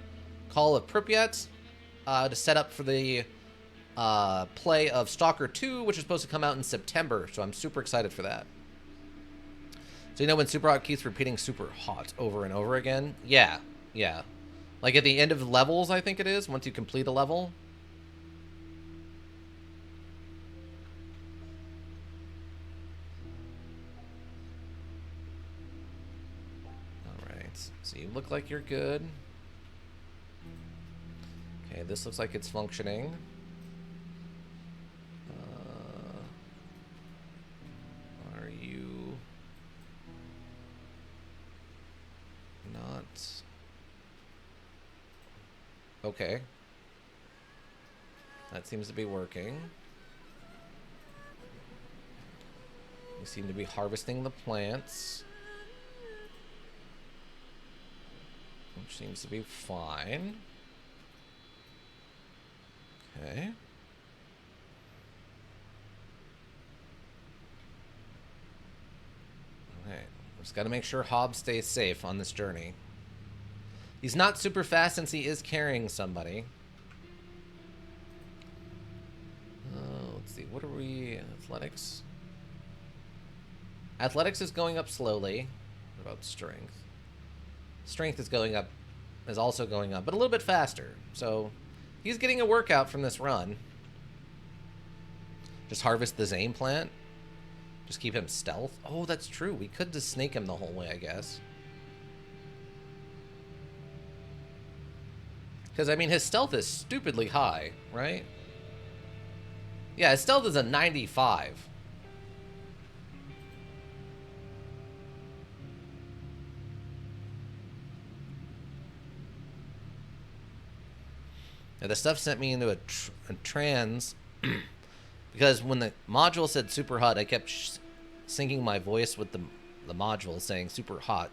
Call of Pripyat to set up for the play of Stalker 2, which is supposed to come out in September, so I'm super excited for that. So you know when Super Hot keeps repeating Super Hot over and over again? Yeah, yeah. Like at the end of levels, I think it is, once you complete a level. Alright, so you look like you're good. Okay, this looks like it's functioning. Are you... not... Okay. That seems to be working. We seem to be harvesting the plants, which seems to be fine. Okay. Alright. Just got to make sure Hobbs stays safe on this journey. He's not super fast since he is carrying somebody. Let's see. What are we? Athletics? Athletics is going up slowly. What about strength? Strength is going up, is also going up, but a little bit faster. So he's getting a workout from this run. Just harvest the Zane plant. Just keep him stealth. Oh, that's true. We could just snake him the whole way, I guess. Because, I mean, his stealth is stupidly high, right? Yeah, his stealth is a 95. Now, the stuff sent me into a trance because when the module said super hot, I kept syncing my voice with the module saying super hot.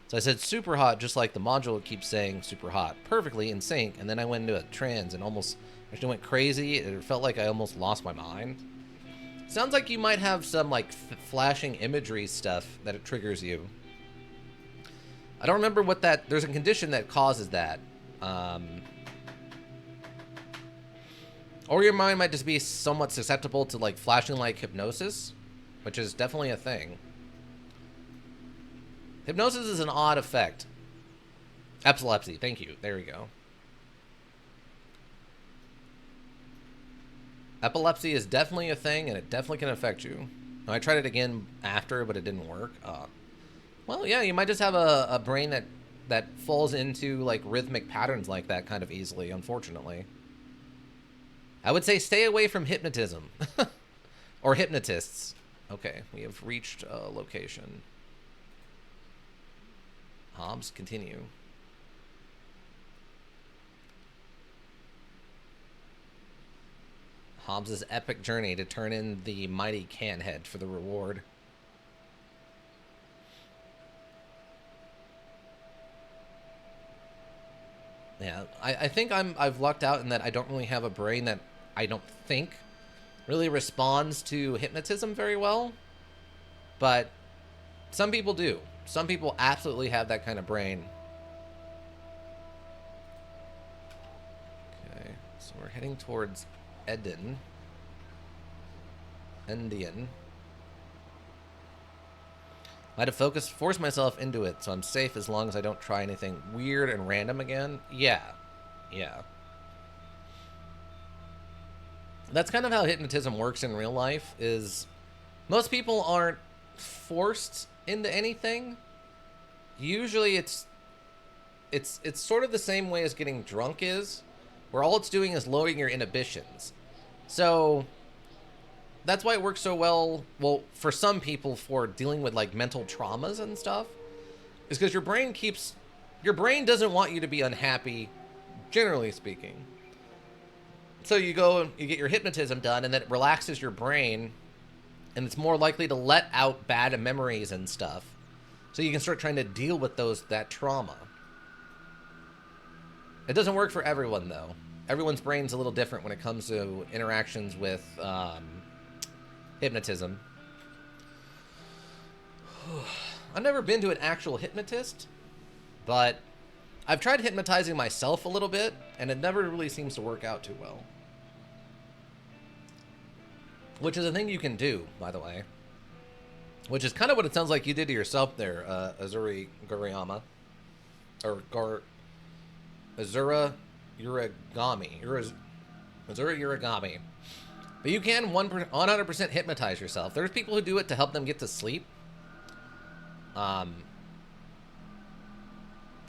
So I said super hot just like the module keeps saying super hot, perfectly in sync, and then I went into a trance and almost actually went crazy. It felt like I almost lost my mind. Sounds like you might have some like flashing imagery stuff that it triggers you. I don't remember what that... There's a condition that causes that. Or your mind might just be somewhat susceptible to like flashing like hypnosis, which is definitely a thing. Hypnosis is an odd effect. Epilepsy, thank you. There we go. Epilepsy is definitely a thing, and it definitely can affect you. Now, I tried it again after, but it didn't work. Well, yeah, you might just have a brain that falls into like rhythmic patterns like that kind of easily, unfortunately. I would say stay away from hypnotism. Or hypnotists. Okay, we have reached a location. Hobbs, continue. Hobbs' epic journey to turn in the mighty can head for the reward. Yeah, I think I've lucked out in that I don't really have a brain that I don't think really responds to hypnotism very well. But some people do. Some people absolutely have that kind of brain. Okay, so we're heading towards Endian. I had to force myself into it, so I'm safe as long as I don't try anything weird and random again. Yeah. That's kind of how hypnotism works in real life, is most people aren't forced into anything. Usually it's sort of the same way as getting drunk is, where all it's doing is lowering your inhibitions. So that's why it works so well for some people for dealing with like mental traumas and stuff, is because your brain doesn't want you to be unhappy, generally speaking. So you go and you get your hypnotism done, and then it relaxes your brain, and it's more likely to let out bad memories and stuff, so you can start trying to deal with that trauma. It doesn't work for everyone, though. Everyone's brain's a little different when it comes to interactions with hypnotism. I've never been to an actual hypnotist, but I've tried hypnotizing myself a little bit, and it never really seems to work out too well. Which is a thing you can do, by the way. Which is kind of what it sounds like you did to yourself there, Azuri Guriyama. Or Azura Uragami. Azura Uragami. But you can 100% hypnotize yourself. There's people who do it to help them get to sleep. From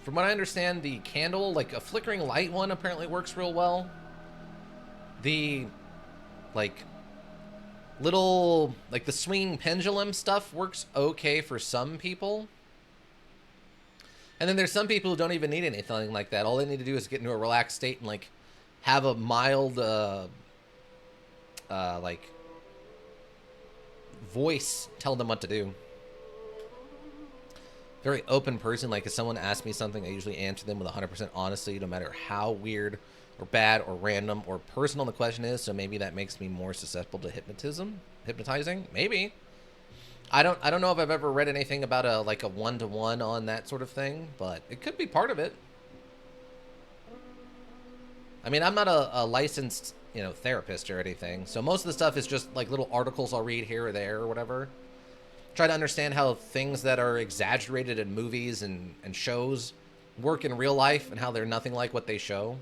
what I understand, the candle, like a flickering light one, apparently works real well. The, like, little, like the swinging pendulum stuff works okay for some people. And then there's some people who don't even need anything like that. All they need to do is get into a relaxed state and, like, have a mild, like, voice tell them what to do. Very open person. Like, if someone asks me something, I usually answer them with 100% honesty, no matter how weird or bad or random or personal the question is. So maybe that makes me more susceptible to hypnotizing. Maybe. I don't know if I've ever read anything about a one-to-one on that sort of thing, but it could be part of it. I mean, I'm not a licensed, therapist or anything, so most of the stuff is just like little articles I'll read here or there or whatever. Try to understand how things that are exaggerated in movies and shows work in real life and how they're nothing like what they show.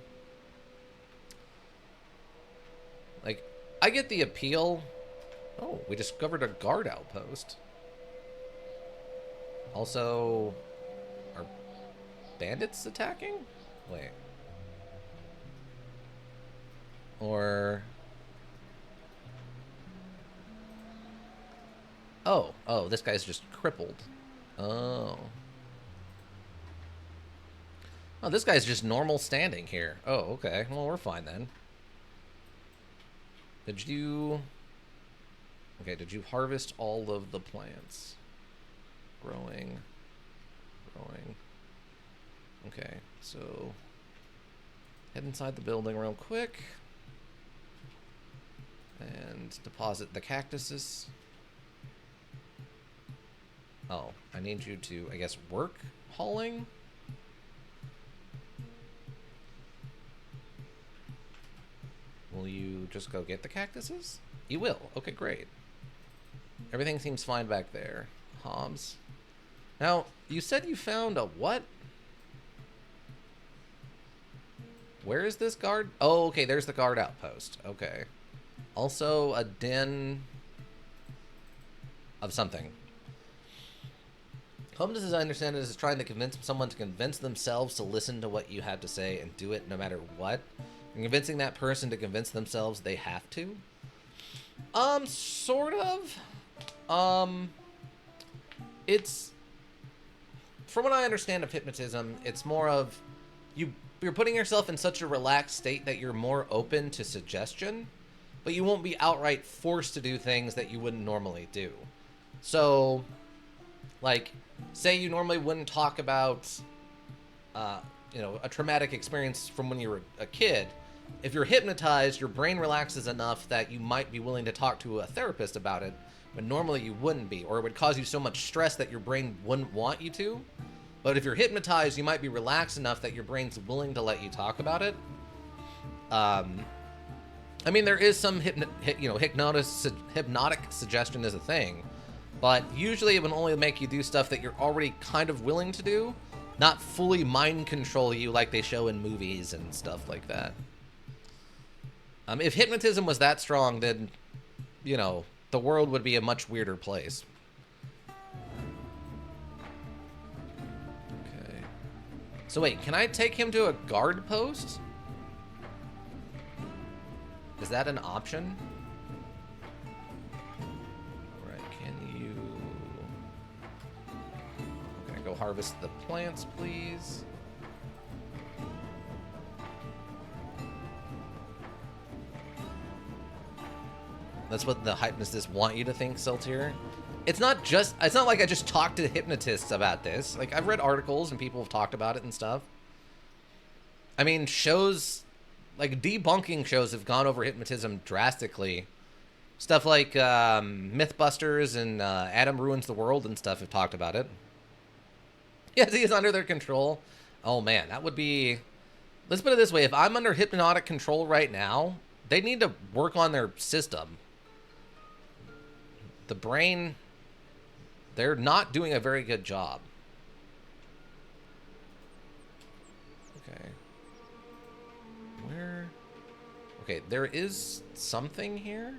Like, I get the appeal. Oh, we discovered a guard outpost. Also, are bandits attacking? Wait. Or... Oh, this guy's just crippled. Oh. Oh, this guy's just normal standing here. Oh, okay. Well, we're fine then. Did you harvest all of the plants? Growing. Okay, so head inside the building real quick and deposit the cactuses. Oh, I need you to, I guess, work hauling? Will you just go get the cactuses? You will. Okay, great. Everything seems fine back there. Hobbs. Now, you said you found a what? Where is this guard? Oh, okay, there's the guard outpost. Okay. Also, a den of something. Hobbs, as I understand it, is trying to convince someone to convince themselves to listen to what you have to say and do it no matter what. And convincing that person to convince themselves they have to. Sort of. It's, from what I understand of hypnotism, it's more of you're putting yourself in such a relaxed state that you're more open to suggestion. but you won't be outright forced to do things that you wouldn't normally do. So, like, say you normally wouldn't talk about, a traumatic experience from when you were a kid. If you're hypnotized, your brain relaxes enough that you might be willing to talk to a therapist about it, but normally you wouldn't be, or it would cause you so much stress that your brain wouldn't want you to. But if you're hypnotized, you might be relaxed enough that your brain's willing to let you talk about it. There is some hypnotic suggestion is a thing, but usually it would only make you do stuff that you're already kind of willing to do, not fully mind control you like they show in movies and stuff like that. If hypnotism was that strong, then, the world would be a much weirder place. Okay. So wait, can I take him to a guard post? Is that an option? Alright, can you... Can I go harvest the plants, please? That's what the hypnotists want you to think, Seltier. It's not like I just talked to hypnotists about this. Like, I've read articles and people have talked about it and stuff. I mean, shows, like debunking shows have gone over hypnotism drastically. Stuff like Mythbusters and Adam Ruins the World and stuff have talked about it. Yes, he is under their control. Oh man, that would be... Let's put it this way. If I'm under hypnotic control right now, they need to work on their system. The brain, they're not doing a very good job. Okay. Where? Okay, there is something here.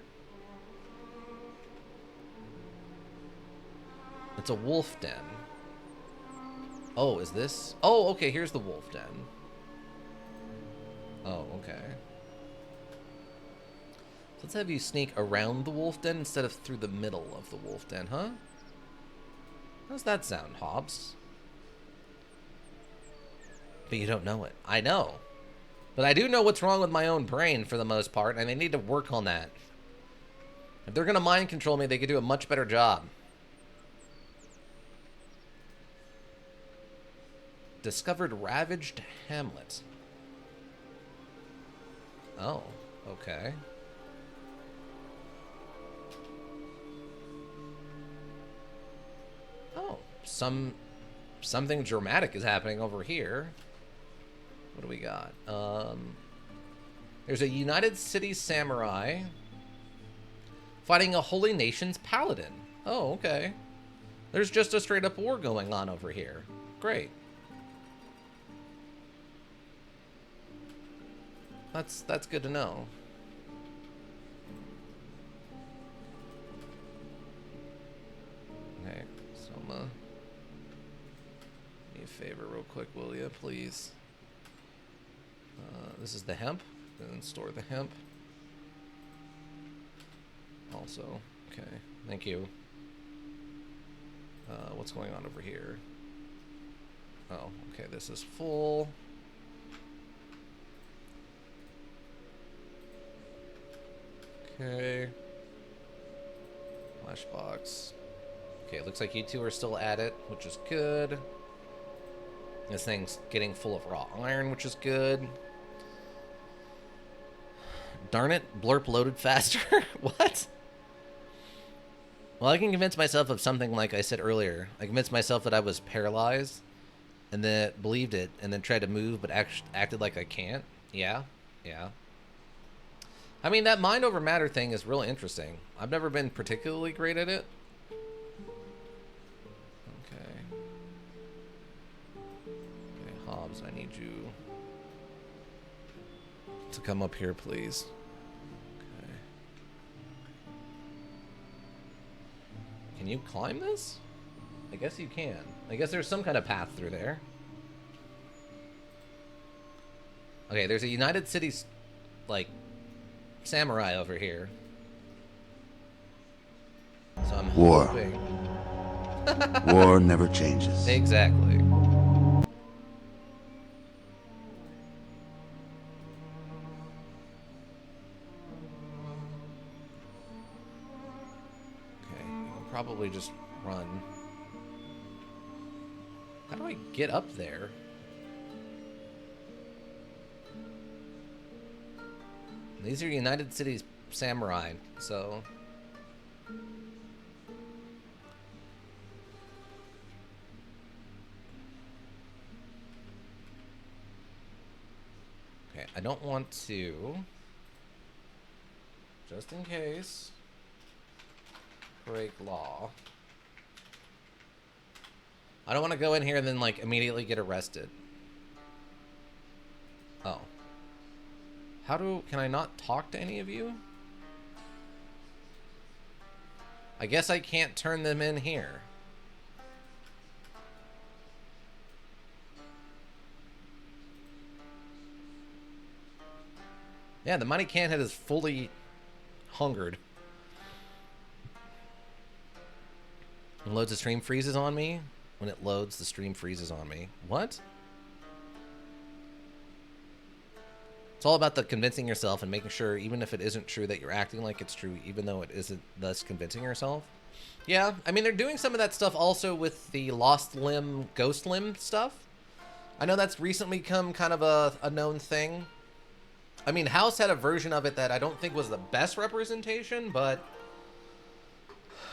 It's a wolf den. Oh, is this? Oh, okay, here's the wolf den. Oh, okay. Let's have you sneak around the wolf den instead of through the middle of the wolf den, huh? How's that sound, Hobbs? But you don't know it. I know. But I do know what's wrong with my own brain for the most part, and they need to work on that. If they're going to mind control me, they could do a much better job. Discovered ravaged hamlet. Oh, okay. Oh, something dramatic is happening over here. What do we got? There's a United City samurai fighting a holy nation's paladin. Oh, okay. There's just a straight up war going on over here. Great. That's good to know. Okay, Soma. Do me a favor real quick, will you, please? This is the hemp. Then store the hemp. Also, okay, thank you. What's going on over here? Oh, okay, this is full. Okay. Flashbox. Okay, it looks like you two are still at it, which is good. This thing's getting full of raw iron, which is good. Darn it, Blurp loaded faster. What? Well, I can convince myself of something like I said earlier. I convinced myself that I was paralyzed, and then believed it, and then tried to move, but acted like I can't. Yeah, yeah. I mean, that mind over matter thing is really interesting. I've never been particularly great at it. Okay. Okay, Hobbs, I need you to come up here, please. Okay. Can you climb this? I guess you can. I guess there's some kind of path through there. Okay, there's a United Cities, like, samurai over here. So I'm hoping... War never changes. Exactly. probably just run. How do I get up there? These are United Cities samurai, so... Okay, I don't want to... Just in case... break law. I don't want to go in here and then, like, immediately get arrested. Oh. Can I not talk to any of you? I guess I can't turn them in here. Yeah, the money can head is fully hungered. When it loads, the stream freezes on me. When it loads, the stream freezes on me. What? It's all about the convincing yourself and making sure, even if it isn't true, that you're acting like it's true, even though it isn't, thus convincing yourself. Yeah, I mean, they're doing some of that stuff also with the lost limb, ghost limb stuff. I know that's recently become kind of a known thing. I mean, House had a version of it that I don't think was the best representation, but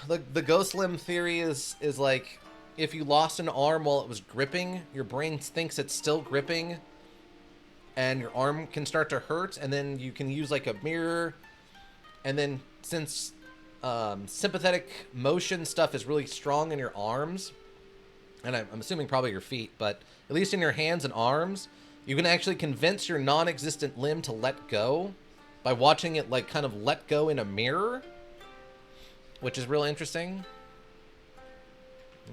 the ghost limb theory is like, if you lost an arm while it was gripping, your brain thinks it's still gripping, and your arm can start to hurt, and then you can use like a mirror, and then since sympathetic motion stuff is really strong in your arms, and I'm assuming probably your feet, but at least in your hands and arms, you can actually convince your non-existent limb to let go by watching it like kind of let go in a mirror, which is real interesting.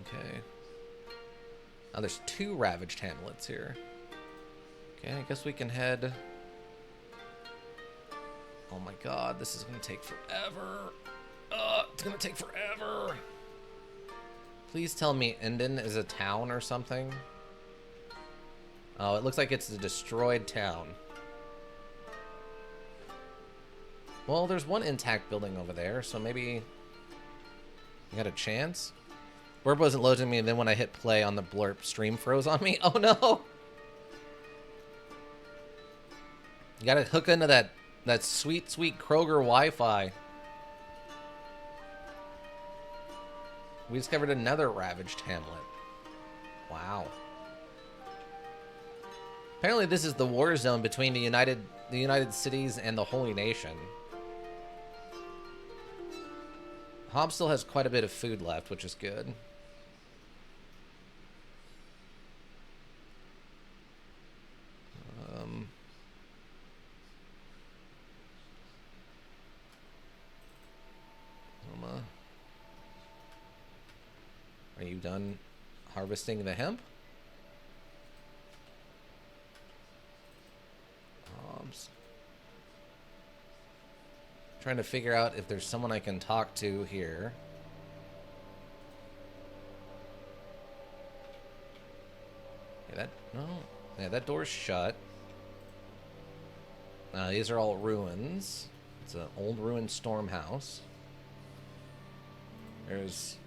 Okay. Now there's 2 ravaged hamlets here. Okay, I guess we can head... Oh my god, this is gonna take forever. It's gonna take forever. Please tell me Enden is a town or something. Oh, it looks like it's a destroyed town. Well, there's one intact building over there, so maybe you got a chance. Blurb wasn't loading me, and then when I hit play on the blurb, stream froze on me. Oh no! You gotta hook into that sweet, sweet Kroger Wi-Fi. We discovered another ravaged hamlet. Wow. Apparently this is the war zone between the United Cities and the Holy Nation. Hobbs still has quite a bit of food left, which is good. Are you done harvesting the hemp? Trying to figure out if there's someone I can talk to here. Yeah, that door's shut. These are all ruins. It's an old ruined storm house. There's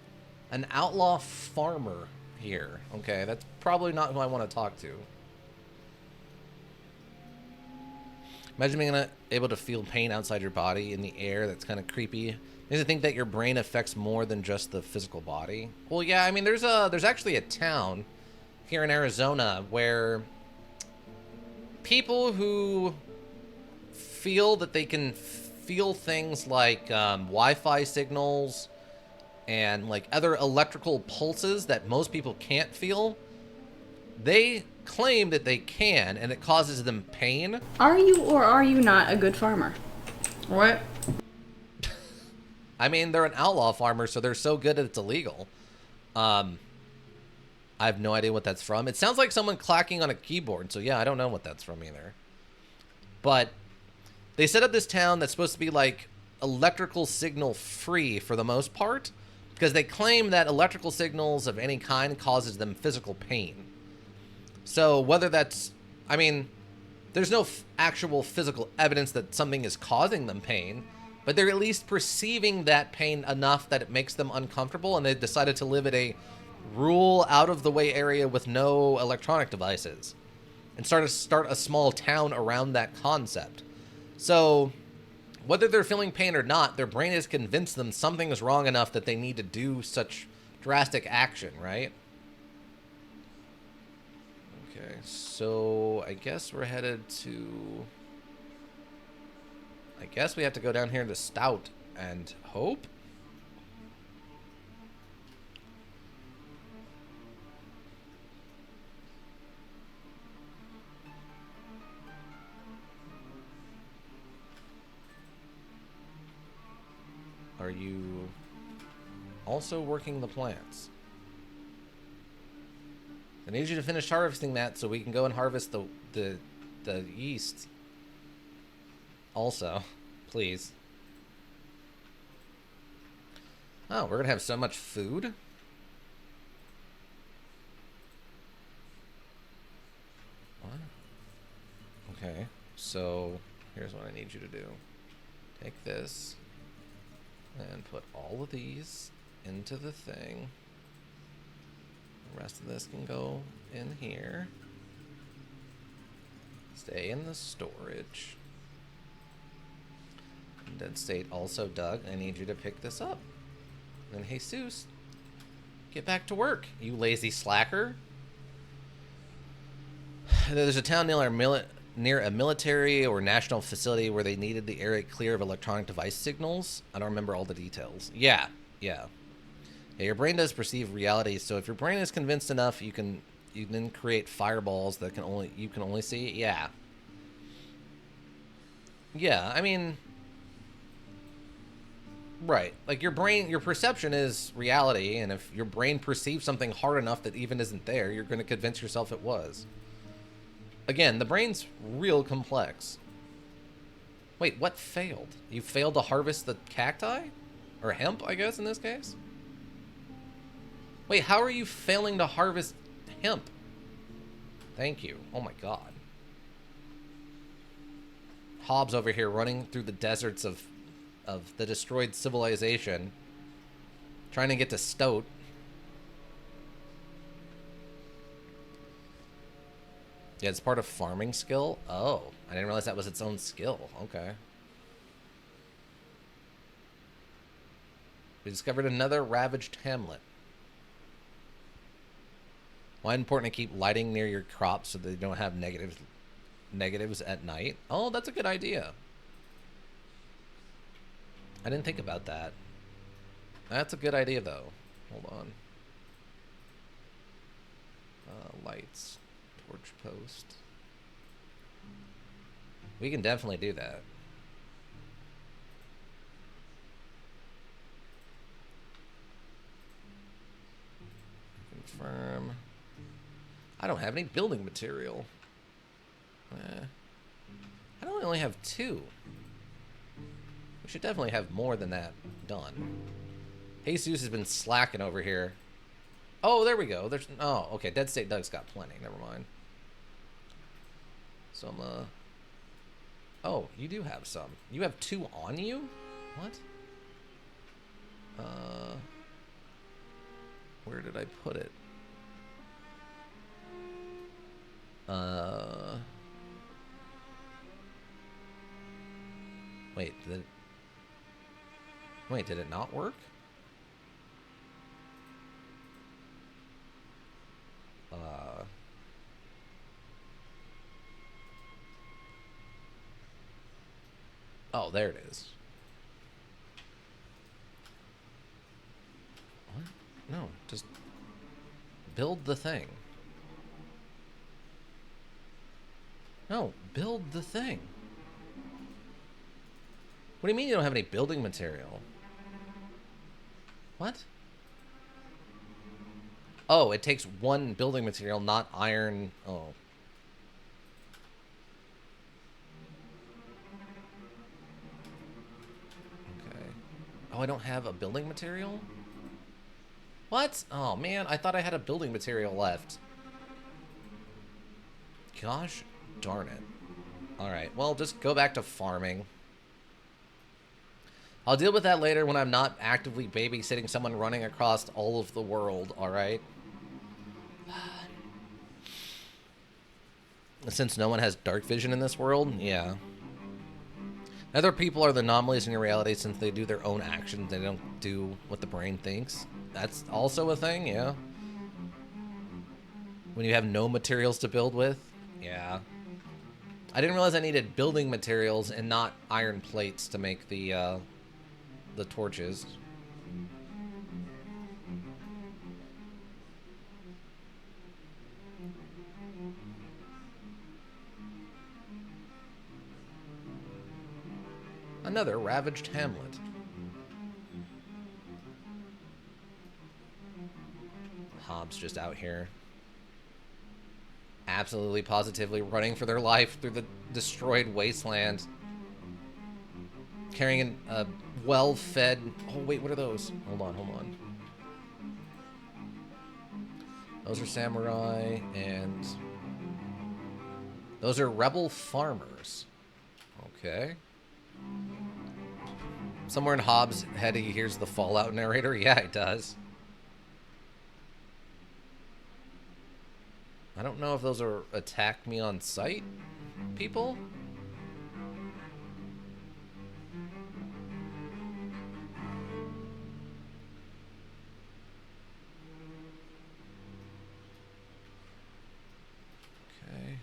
an outlaw farmer here. Okay, that's probably not who I want to talk to. Imagine being able to feel pain outside your body in the air. That's kind of creepy. Makes me think that your brain affects more than just the physical body. Well, yeah, I mean, there's actually a town here in Arizona where people who feel that they can feel things like Wi-Fi signals and like other electrical pulses that most people can't feel, they claim that they can, and it causes them pain. Are you or are you not a good farmer? What? I mean, they're an outlaw farmer, so they're so good that it's illegal. I have no idea what that's from. It sounds like someone clacking on a keyboard, so yeah, I don't know what that's from either. But they set up this town that's supposed to be like electrical signal free for the most part, because they claim that electrical signals of any kind causes them physical pain. So whether that's, I mean, there's no actual physical evidence that something is causing them pain, But they're at least perceiving that pain enough that it makes them uncomfortable, and they decided to live at a rural, out-of-the-way area with no electronic devices. And start a small town around that concept. So, whether they're feeling pain or not, their brain has convinced them something is wrong enough that they need to do such drastic action, right? Okay, so I guess we're headed to... I guess we have to go down here to Stout and hope? Are you also working the plants? I need you to finish harvesting that so we can go and harvest the yeast. Also, please. Oh, we're gonna have so much food? What? Okay, so here's what I need you to do. Take this and put all of these into the thing. The rest of this can go in here. Stay in the storage. Dead State also, Doug, I need you to pick this up. And Jesus, get back to work, you lazy slacker. There's a town near a military or national facility where they needed the area clear of electronic device signals. I don't remember all the details. Yeah. Your brain does perceive reality, so if your brain is convinced enough, you can then create fireballs that you can only see. Yeah. Yeah, I mean, right. Like your perception is reality, and if your brain perceives something hard enough that even isn't there, you're going to convince yourself it was. Again, the brain's real complex. Wait, what failed? You failed to harvest the cacti? Or hemp, I guess, in this case? Wait, how are you failing to harvest hemp? Thank you. Oh my god. Hobbs over here running through the deserts of the destroyed civilization, trying to get to Stoat. Yeah, it's part of farming skill. Oh, I didn't realize that was its own skill. Okay. We discovered another ravaged hamlet. Why important to keep lighting near your crops so they don't have negatives at night? Oh, that's a good idea. I didn't think about that. That's a good idea, though. Hold on. Lights. Torch post. We can definitely do that. Confirm. I don't have any building material. I don't only have 2. We should definitely have more than that done. Jesus has been slacking over here. Oh, there we go. Oh, okay. Dead State Doug's got plenty. Never mind. So I'm oh, you do have some. You have 2 on you? What? Where did I put it? Wait, did it not work? Oh, there it is. What? No, just build the thing. No, build the thing. What do you mean you don't have any building material? What? Oh, it takes 1 building material, not iron. Oh. Okay. Oh, I don't have a building material? What? Oh, man, I thought I had a building material left. Gosh darn it. Alright, well, just go back to farming. I'll deal with that later when I'm not actively babysitting someone running across all of the world, alright? Since no one has dark vision in this world, yeah. Other people are the anomalies in your reality since they do their own actions. They don't do what the brain thinks. That's also a thing, yeah. When you have no materials to build with, yeah. I didn't realize I needed building materials and not iron plates to make the torches. Another ravaged hamlet. Hobbs just out here. Absolutely positively running for their life through the destroyed wasteland. Carrying a well-fed... Oh, wait, what are those? Hold on, hold on. Those are samurai, and... those are rebel farmers. Okay. Somewhere in Hobbs' head he hears the Fallout narrator. Yeah, he does. I don't know if those are attack me on sight people. Okay.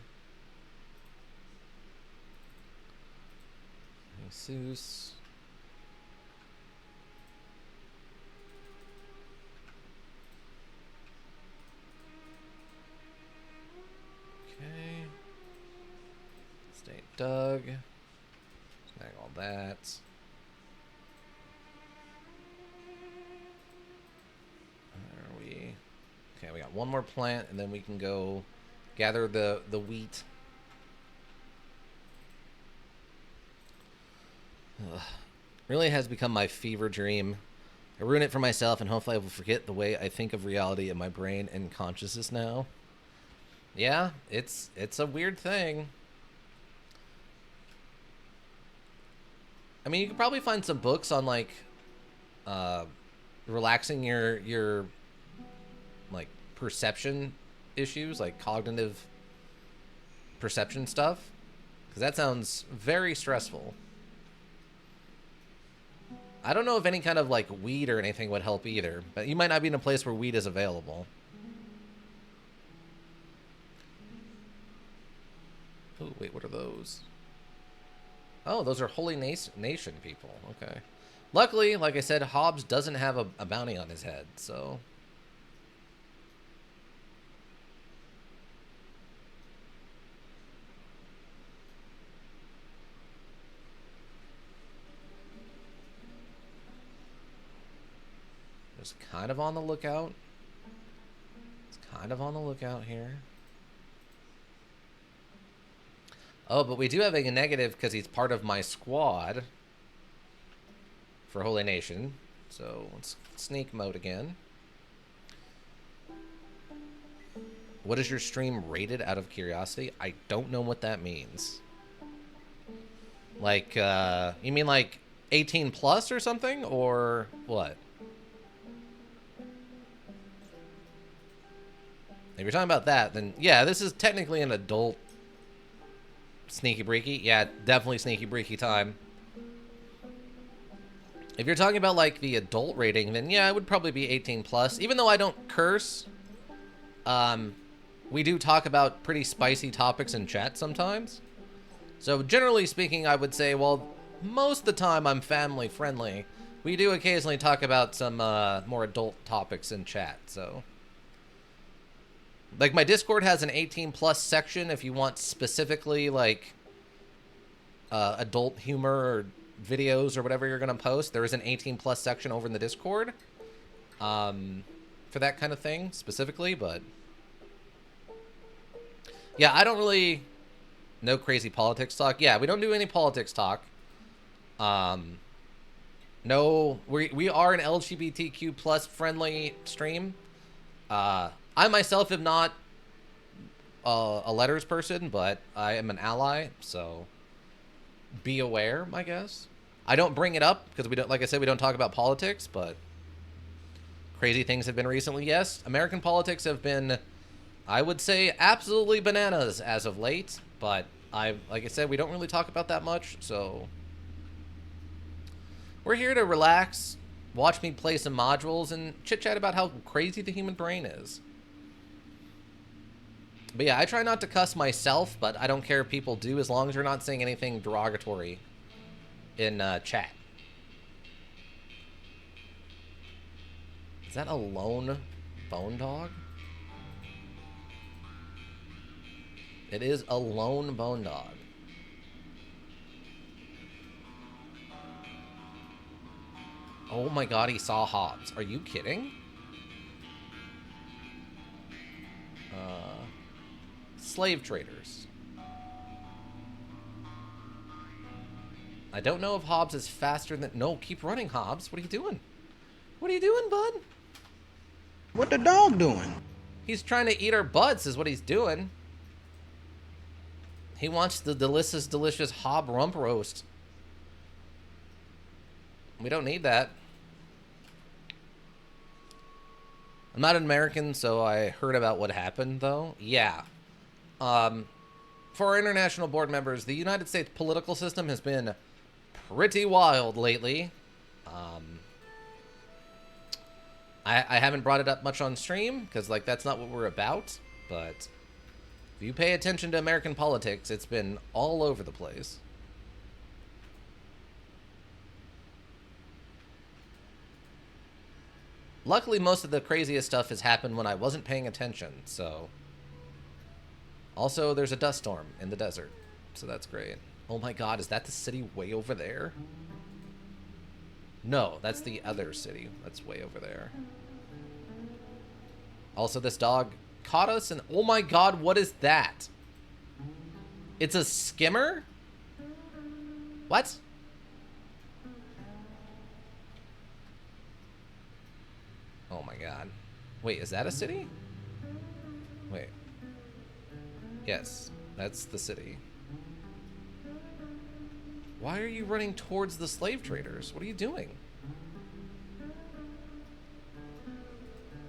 Jesus. Okay. Stay dug. Snag all that. Where are we? Okay, we got one more plant, and then we can go gather the wheat. Ugh. Really has become my fever dream. I ruin it for myself, and hopefully I will forget the way I think of reality in my brain and consciousness now. Yeah, it's a weird thing. I mean, you could probably find some books on like relaxing your like perception issues, like cognitive perception stuff, because that sounds very stressful. I don't know if any kind of like weed or anything would help either, but you might not be in a place where weed is available. Oh, wait, what are those? Oh, those are Holy Nation people. Okay. Luckily, like I said, Hobbs doesn't have a bounty on his head, so... just kind of on the lookout. It's kind of on the lookout here. Oh, but we do have a negative because he's part of my squad for Holy Nation. So let's sneak mode again. What is your stream rated out of curiosity? I don't know what that means. Like, you mean like 18 plus or something? Or what? If you're talking about that, then yeah, this is technically an adult sneaky breaky. Yeah, definitely sneaky breaky time. If you're talking about like the adult rating, then yeah, it would probably be 18 plus. Even though I don't curse, we do talk about pretty spicy topics in chat sometimes. So generally speaking, I would say, well, most of the time I'm family friendly. We do occasionally talk about some more adult topics in chat, so... like, my Discord has an 18 plus section if you want specifically, like, adult humor or videos or whatever you're going to post. There is an 18 plus section over in the Discord for that kind of thing specifically, but... yeah, I don't really... no crazy politics talk. Yeah, we don't do any politics talk. No, we are an LGBTQ plus friendly stream. I myself am not a letters person, but I am an ally, so be aware, I guess. I don't bring it up because we don't, like I said, we don't talk about politics, but crazy things have been recently. Yes, American politics have been, I would say, absolutely bananas as of late, but like I said, we don't really talk about that much, so we're here to relax, watch me play some modules, and chit-chat about how crazy the human brain is. But yeah, I try not to cuss myself, but I don't care if people do as long as you're not saying anything derogatory in chat. Is that a lone bone dog? It is a lone bone dog. Oh my god, he saw Hobbs. Are you kidding? Slave traders. I don't know if Hobbs is faster than... No, keep running, Hobbs. What are you doing? What are you doing, bud? What the dog doing? He's trying to eat our butts is what he's doing. He wants the delicious, delicious Hobb rump roast. We don't need that. I'm not an American, so I heard about what happened, though. Yeah. For our international board members, the United States political system has been pretty wild lately. I haven't brought it up much on stream, because, like, that's not what we're about. But if you pay attention to American politics, it's been all over the place. Luckily, most of the craziest stuff has happened when I wasn't paying attention, so... Also, there's a dust storm in the desert, so that's great. Oh my god, is that the city way over there? No, that's the other city. That's way over there. Also, this dog caught us, and oh my god, what is that? It's a skimmer? What? Oh my god. Wait, is that a city? Wait. Yes, that's the city. Why are you running towards the slave traders? What are you doing?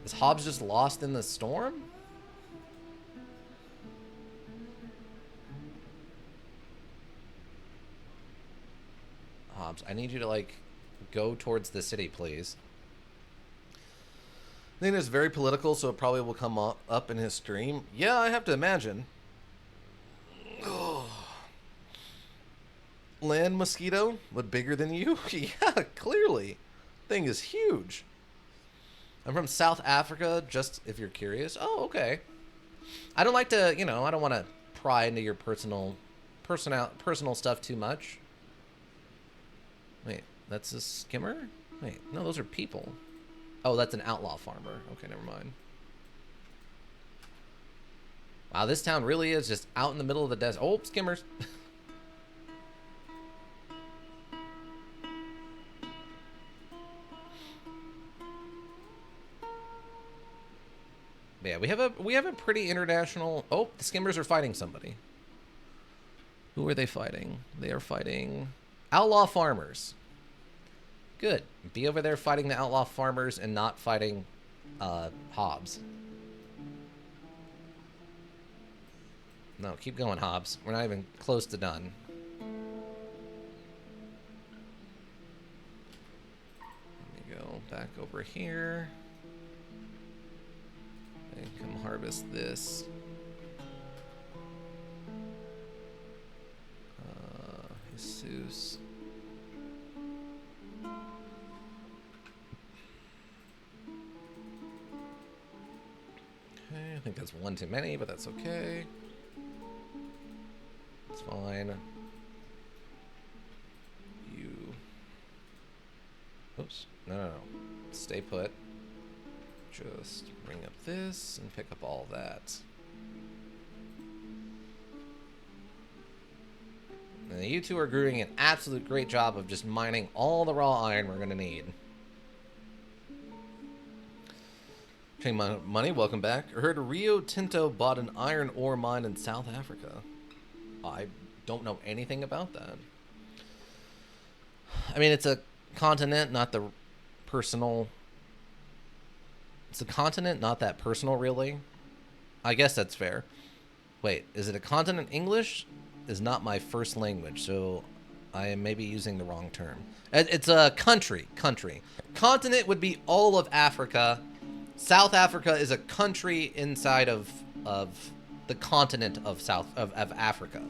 Is Hobbs just lost in the storm? Hobbs, I need you to, like, go towards the city, please. I think it's very political, so it probably will come up in his stream. Yeah, I have to imagine. Land mosquito, but bigger than you? Yeah, clearly. Thing is huge. I'm from South Africa, just if you're curious. Oh, okay. I don't like to, you know, I don't want to pry into your personal stuff too much. Wait, that's a skimmer? Wait, no, those are people. Oh, that's an outlaw farmer. Okay, never mind. Wow, this town really is just out in the middle of the desert. Oh, skimmers. Yeah, we have a pretty international... Oh, the skimmers are fighting somebody. Who are they fighting? They are fighting outlaw farmers. Good. Be over there fighting the outlaw farmers and not fighting Hobbs. No, keep going, Hobbs. We're not even close to done. Let me go back over here. And come harvest this. Jesus. Okay, I think that's one too many, but that's okay. It's fine. You... Oops. No. Stay put. Just bring up this and pick up all that. And you two are doing an absolute great job of just mining all the raw iron we're going to need. Chain Money, welcome back. I heard Rio Tinto bought an iron ore mine in South Africa. I don't know anything about that. I mean, it's a continent, not the personal. It's a continent, not that personal, really. I guess that's fair. Wait, is it a continent? English is not my first language, so I am maybe using the wrong term. It's a country. Country. Continent would be all of Africa. South Africa is a country inside of the continent of Africa.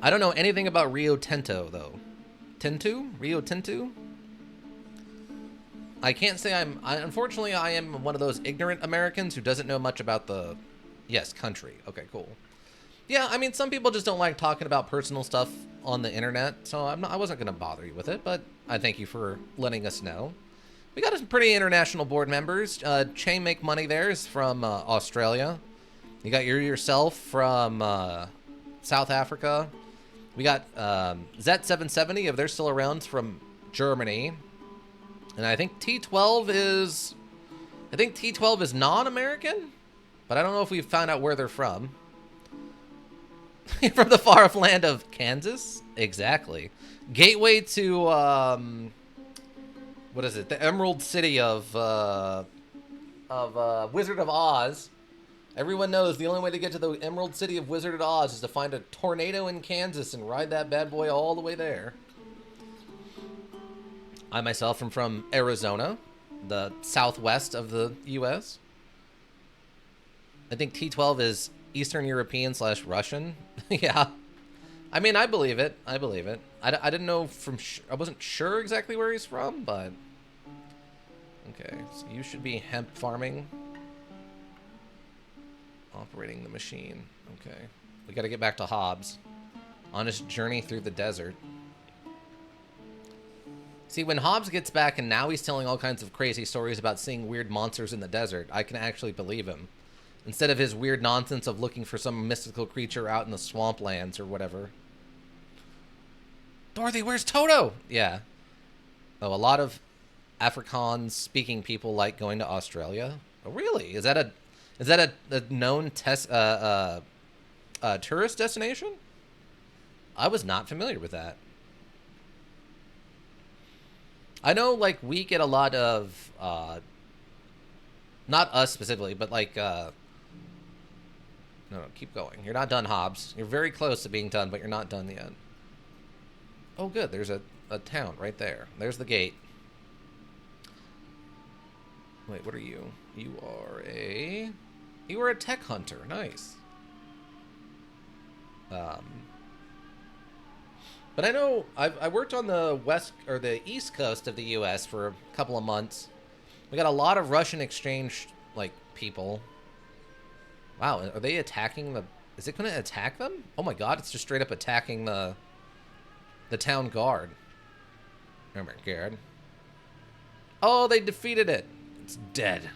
I don't know anything about Rio Tinto, though. Rio Tinto? I can't say unfortunately, I am one of those ignorant Americans who doesn't know much about the... Yes, country. Okay, cool. Yeah, I mean, some people just don't like talking about personal stuff on the internet, so I wasn't going to bother you with it, but I thank you for letting us know. We got some pretty international board members. Chain Make Money there is from Australia. You got yourself from South Africa. We got Z770, if they're still around, from Germany. And I think T12 is... non-American? But I don't know if we've found out where they're from. From the far-off land of Kansas? Exactly. Gateway to, what is it? The Emerald City of Wizard of Oz. Everyone knows the only way to get to the Emerald City of Wizard of Oz is to find a tornado in Kansas and ride that bad boy all the way there. I myself am from Arizona, the southwest of the U.S. I think T12 is Eastern European / Russian. Yeah. I mean, I believe it. I didn't know I wasn't sure exactly where he's from, but... Okay, so you should be hemp farming. Operating the machine. Okay. We gotta get back to Hobbs. On his journey through the desert. See, when Hobbs gets back and now he's telling all kinds of crazy stories about seeing weird monsters in the desert, I can actually believe him. Instead of his weird nonsense of looking for some mystical creature out in the swamplands or whatever. Dorothy, where's Toto? Yeah. Oh, a lot of Afrikaans-speaking people like going to Australia. Oh, really? Is that a known tourist destination? I was not familiar with that. I know, like, we get a lot of, not us specifically, but, like, no, keep going. You're not done, Hobbs. You're very close to being done, but you're not done yet. Oh, good. There's a town right there. There's the gate. Wait, what are you? You are a tech hunter. Nice. But I know I worked on the west or the east coast of the U.S. for a couple of months. We got a lot of Russian exchange like people. Wow, are they attacking the? Is it going to attack them? Oh my God, it's just straight up attacking the town guard. Oh my God. Oh, they defeated it. It's dead.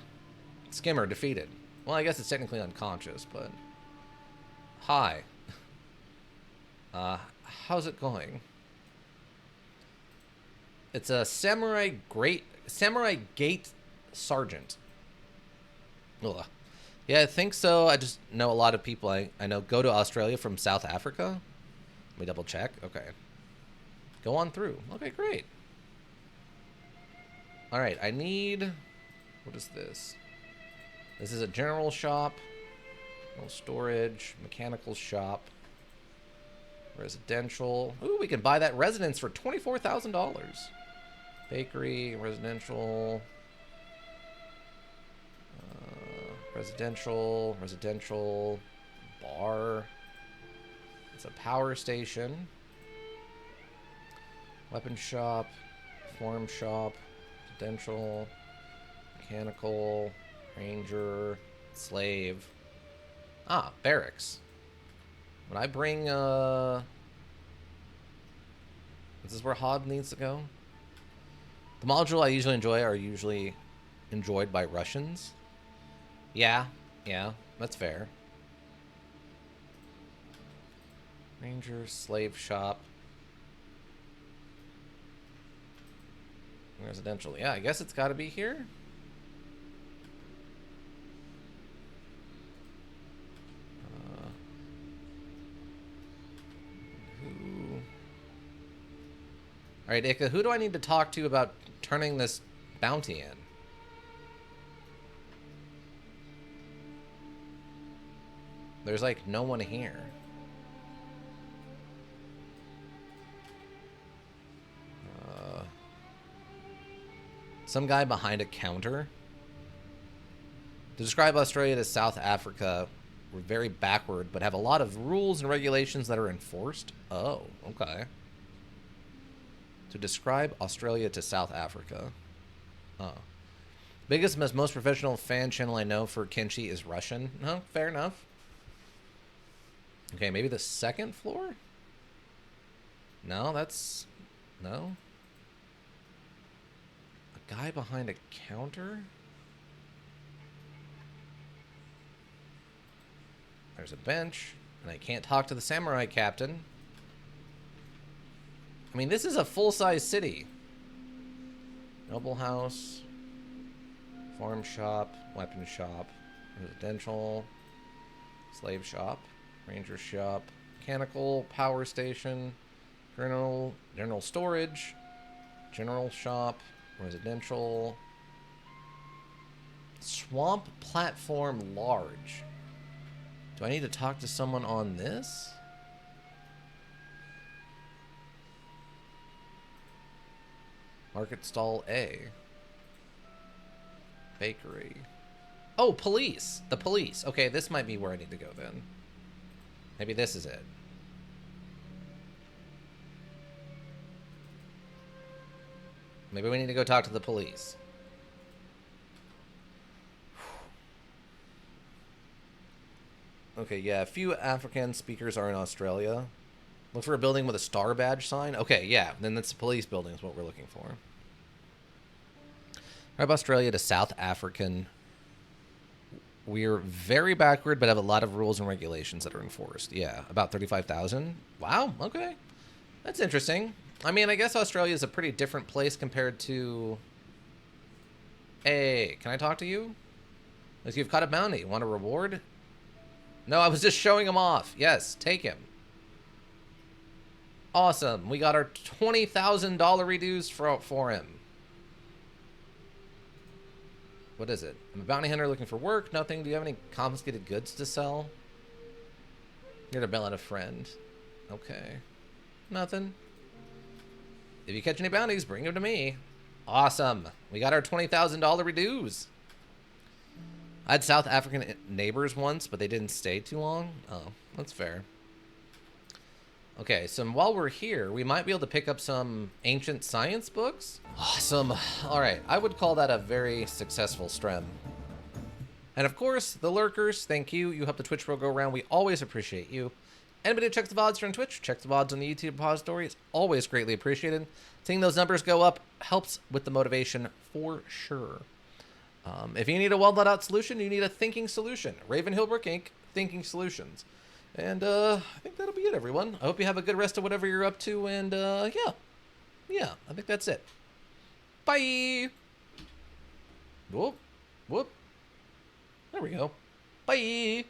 Skimmer defeated. Well, I guess it's technically unconscious, but hi. How's it going? It's a samurai gate sergeant. Ugh. Yeah, I think so. I just know a lot of people I know go to Australia from South Africa. Let me double check. Okay. Go on through. Okay, great. All right, I need... What is this? This is a general shop. No storage. Mechanical shop. Residential. Ooh, we can buy that residence for $24,000. Bakery, residential. Residential. Bar. It's a power station. Weapon shop. Farm shop. Residential. Mechanical. Ranger. Slave. Ah, barracks. When I bring, is this where Hobbs needs to go? The module I usually enjoy are usually enjoyed by Russians. Yeah, that's fair. Ranger, slave shop. Residential. Yeah, I guess it's got to be here. All right, Ika, who do I need to talk to about turning this bounty in? There's like no one here. Some guy behind a counter. To describe Australia to South Africa, we're very backward, but have a lot of rules and regulations that are enforced. Oh, okay. To describe Australia to South Africa. Oh. Biggest, most professional fan channel I know for Kenshi is Russian. No, fair enough. Okay, maybe the second floor? No, that's... No. A guy behind a counter? There's a bench, and I can't talk to the samurai captain. I mean, this is a full-size city. Noble house, farm shop, weapon shop, residential, slave shop, ranger shop, mechanical, power station, general storage, general shop, residential, swamp platform large. Do I need to talk to someone on this? Market stall A. Bakery. Oh, police. The police. Okay, this might be where I need to go then. Maybe this is it. Maybe we need to go talk to the police. Okay, yeah, a few African speakers are in Australia. Look for a building with a star badge sign. Okay, yeah, then that's the police building is what we're looking for. Right, Australia to South African. We're very backward, but have a lot of rules and regulations that are enforced. Yeah, about 35,000. Wow, okay. That's interesting. I mean, I guess Australia is a pretty different place compared to... Hey, can I talk to you? Like, you've caught a bounty. Want a reward? No, I was just showing him off. Yes, take him. Awesome. We got our $20,000 reduced for him. What is it? I'm a bounty hunter looking for work. Nothing. Do you have any confiscated goods to sell? Here to bail out a friend. Okay. Nothing. If you catch any bounties, bring them to me. Awesome. We got our $20,000 reduce. I had South African neighbors once, but they didn't stay too long. Oh, that's fair. Okay, so while we're here, we might be able to pick up some ancient science books. Awesome. All right, I would call that a very successful stream. And of course, the lurkers, thank you. You help the Twitch world go around. We always appreciate you. Anybody who checks the VODs from Twitch, check the VODs on the YouTube repository. It's always greatly appreciated. Seeing those numbers go up helps with the motivation for sure. If you need a well-thought-out solution, you need a thinking solution. Raven Hillbrook Inc. Thinking Solutions. And I think that'll be it, everyone. I hope you have a good rest of whatever you're up to. And yeah, I think that's it. Bye. Whoop, whoop. There we go. Bye.